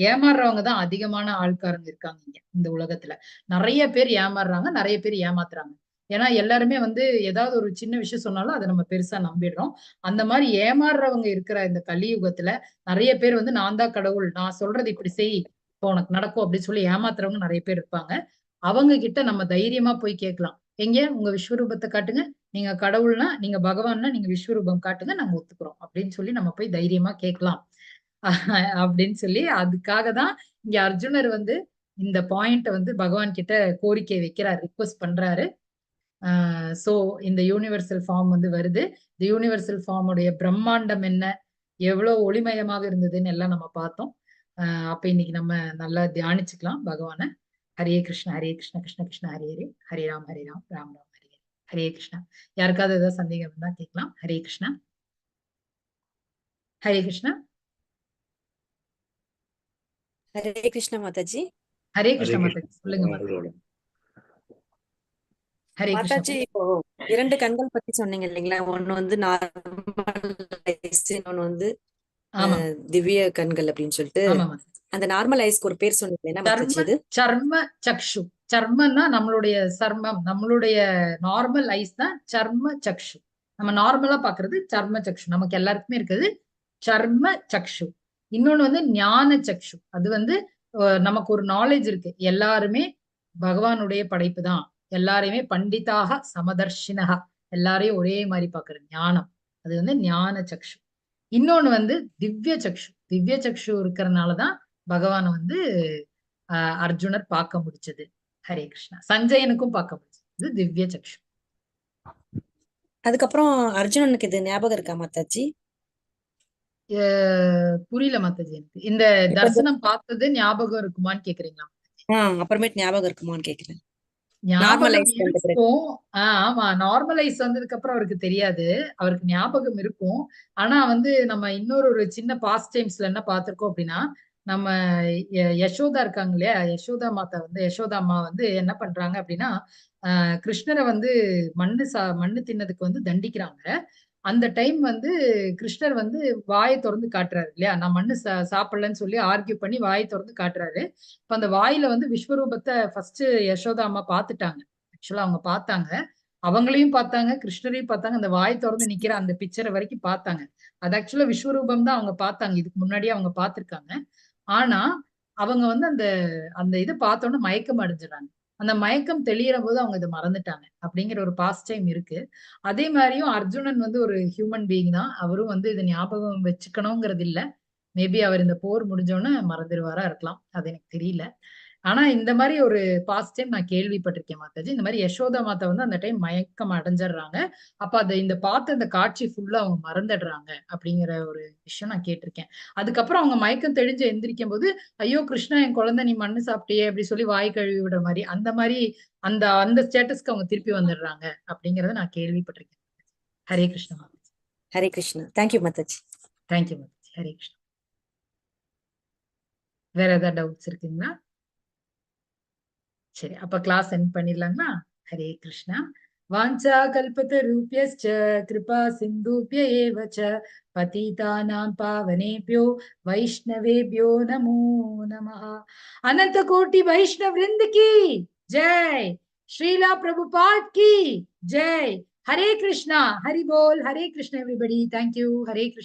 ஏமாறுறவங்க தான் அதிகமான ஆள்காரங்க இருக்காங்க இங்க இந்த உலகத்துல. நிறைய பேர் ஏமாறுறாங்க, நிறைய பேர் ஏமாத்துறாங்க. ஏன்னா எல்லாருமே வந்து ஏதாவது ஒரு சின்ன விஷயம் சொன்னாலும் அதை நம்ம பெருசா நம்பிடுறோம். அந்த மாதிரி ஏமாறுறவங்க இருக்கிற இந்த கலியுகத்துல நிறைய பேர் வந்து நான் தான் கடவுள், நான் சொல்றது இப்படி செய், இப்போ உனக்கு நடக்கும் அப்படின்னு சொல்லி ஏமாத்துறவங்க நிறைய பேர் இருப்பாங்க. அவங்க கிட்ட நம்ம தைரியமா போய் கேட்கலாம். எங்க உங்க விஸ்வரூபத்தை காட்டுங்க, நீங்க கடவுள்னா நீங்க பகவான்னா நீங்க விஸ்வரூபம் காட்டுங்க, நாங்க ஒத்துக்கிறோம் அப்படின்னு சொல்லி நம்ம போய் தைரியமா கேட்கலாம் அப்படின்னு சொல்லி அதுக்காக தான் இங்க அர்ஜுனர் வந்து இந்த பாயிண்ட் வந்து பகவான் கிட்ட கோரிக்கை வைக்கிறார், ரிக்வெஸ்ட் பண்றாரு. சோ இந்த யூனிவர்சல் ஃபார்ம் வந்து வருது. இந்த யூனிவர்சல் ஃபார்முடைய பிரம்மாண்டம் என்ன, எவ்வளவு ஒளிமயமாக இருந்ததுன்னு எல்லாம் நம்ம பார்த்தோம். அப்ப இன்னைக்கு நம்ம நல்லா தியானிச்சுக்கலாம் பகவான. ஹரே கிருஷ்ணா ஹரே கிருஷ்ணா கிருஷ்ண கிருஷ்ண ஹரே ஹரே, ஹரே ராம் ராம் ராம் ஹரே ஹரே. ஹரே கிருஷ்ணா. யாருக்காவது ஏதாவது சந்தேகம் இருந்தா கேட்கலாம். ஹரே கிருஷ்ணா. ஹரே கிருஷ்ணா. ஹரே கிருஷ்ணா மாதாஜி. ஹரே கிருஷ்ணா மாதாஜி சொல்லுங்க மாதாஜி. ஹரே கிருஷ்ணா மாதாஜி, இப்போ 2 கண்கள் பத்தி சொன்னீங்க இல்லைங்களா? ஒண்ணு வந்து நார்மல் ஐஸ், இன்னொன்னு வந்து திவ்ய கண்கள் அப்படின்னு சொல்லிட்டு. அந்த நார்மல் ஐஸ்க்கு ஒரு பேர் சொன்னீங்க, என்ன மாதாஜி அது? சர்ம சக்ஷு. சர்மன்னா நம்மளுடைய சர்மம், நம்மளுடைய நார்மல் ஐஸ் தான் சர்ம சக்ஷு. நம்ம நார்மலா பாக்குறது சர்ம சக்ஷு, நமக்கு எல்லாருக்குமே இருக்குது சர்ம சக்ஷு. இன்னொன்னு வந்து ஞான சக்ஷு. அது வந்து நமக்கு ஒரு நாலேஜ் இருக்கு, எல்லாருமே பகவானுடைய படைப்பு தான், எல்லாரையுமே பண்டிதாக சமதர்ஷினகா, எல்லாரையும் ஒரே மாதிரி பாக்குற ஞானம், அது வந்து ஞான சக்ஷு. இன்னொன்னு வந்து திவ்ய சக்ஷு. திவ்ய சக்ஷு இருக்கிறதுனாலதான் பகவான் வந்து அர்ஜுனர் பார்க்க முடிச்சது. ஹரே கிருஷ்ணா. சஞ்சயனுக்கும் பார்க்க முடிச்சது. இது திவ்ய சக்ஷு. அதுக்கப்புறம் அர்ஜுனனுக்கு இது ஞாபகம் இருக்கா மாதாஜி? புரியல மாதாஜி. எனக்கு இந்த தரிசனம் பார்த்தது ஞாபகம் இருக்குமான்னு கேக்குறீங்களா? அப்புறமேட்டு ஞாபகம் இருக்குமான்னு கேக்குறேன். இருக்கும். ஆமா, நார்மலைஸ் வந்ததுக்கு அப்புறம் அவருக்கு தெரியாது, அவருக்கு ஞாபகம் இருக்கும். ஆனா வந்து நம்ம இன்னொரு சின்ன பாஸ்ட் டைம்ஸ்ல என்ன பார்த்திருக்கோம் அப்படின்னா, நம்ம யசோதா இருக்காங்க இல்லையா, யசோதா மாதா வந்து யசோதா அம்மா வந்து என்ன பண்றாங்க அப்படின்னா, கிருஷ்ணரை வந்து மண்ணு தின்னதுக்கு வந்து தண்டிக்கிறாங்க. அந்த டைம் வந்து கிருஷ்ணர் வந்து வாயை திறந்து காட்டுறாரு இல்லையா, நான் மண்ணு சாப்பிடலன்னு சொல்லி ஆர்கியூ பண்ணி வாயை திறந்து காட்டுறாரு. இப்ப அந்த வாயில வந்து விஸ்வரூபத்தை ஃபர்ஸ்ட் யசோதா அம்மா பாத்துட்டாங்க. ஆக்சுவலா அவங்க பார்த்தாங்க, அவங்களையும் பார்த்தாங்க, கிருஷ்ணரையும் பார்த்தாங்க. அந்த வாய் திறந்து நிக்கிற அந்த பிக்சரை வரைக்கும் பார்த்தாங்க. அது ஆக்சுவலா விஸ்வரூபம் தான் அவங்க பார்த்தாங்க, இதுக்கு முன்னாடியே அவங்க பார்த்திருக்காங்க. ஆனா அவங்க வந்து அந்த அந்த இதை பார்த்தோன்னே மயக்கம் அடைஞ்சிடறாங்க. அந்த மயக்கம் தெளியற போது அவங்க இதை மறந்துட்டாங்க அப்படிங்கிற ஒரு பாஸ்ட் டைம் இருக்கு. அதே மாதிரியும் அர்ஜுனன் வந்து ஒரு ஹியூமன் பீயிங் தான், அவரும் வந்து இதை ஞாபகம் வச்சுக்கணுங்கிறது இல்ல. மேபி அவர் இந்த போர் முடிஞ்சோன்னு மறந்துடுவாரா இருக்கலாம், அது எனக்கு தெரியல. ஆனா இந்த மாதிரி ஒரு பாஸ்ட் டைம் நான் கேள்விப்பட்டிருக்கேன் மாதாஜி. இந்த மாதிரி யசோதா மாதா வந்து அந்த டைம் மயக்கம் அடைஞ்சிடுறாங்க. அப்ப அதை இந்த பார்த்த அந்த காட்சி ஃபுல்லா அவங்க மறந்துடுறாங்க அப்படிங்கிற ஒரு விஷயம் நான் கேட்டிருக்கேன். அதுக்கப்புறம் அவங்க மயக்கம் தெளிஞ்சு எந்திரிக்கும் போது, ஐயோ கிருஷ்ணா என் குழந்தை நீ மண்ணு சாப்பிட்டியே அப்படி சொல்லி வாய் கழுவி விடுற மாதிரி அந்த மாதிரி அந்த அந்த ஸ்டேட்டஸ்க்கு அவங்க திருப்பி வந்துடுறாங்க அப்படிங்கறத நான் கேள்விப்பட்டிருக்கேன். ஹரே கிருஷ்ணா மாதாஜி. ஹரே கிருஷ்ணா. தேங்க்யூ மாதாஜி. தேங்க்யூ மாதாஜி. ஹரே கிருஷ்ணா. வேற ஏதாவது டவுட்ஸ் இருக்குங்களா? சரி, அப்ப கிளாஸ் எண்ட் பண்ணிடலாங்களா? ஹரே கிருஷ்ணா. வாஞ்சா கல்பதரூப்யஸ்ச கிருபா சிந்துப்ய ஏவ ச பதிதானாம் பாவனேப்யோ வைஷ்ணவேப்யோ நமோ நமः. अनंत कोटि वैष्णव वृंद की जय, श्रीला प्रभुपाद की जय. हरे कृष्णा, हरि बोल, Hare Krishna everybody. Thank you. Hare Krishna.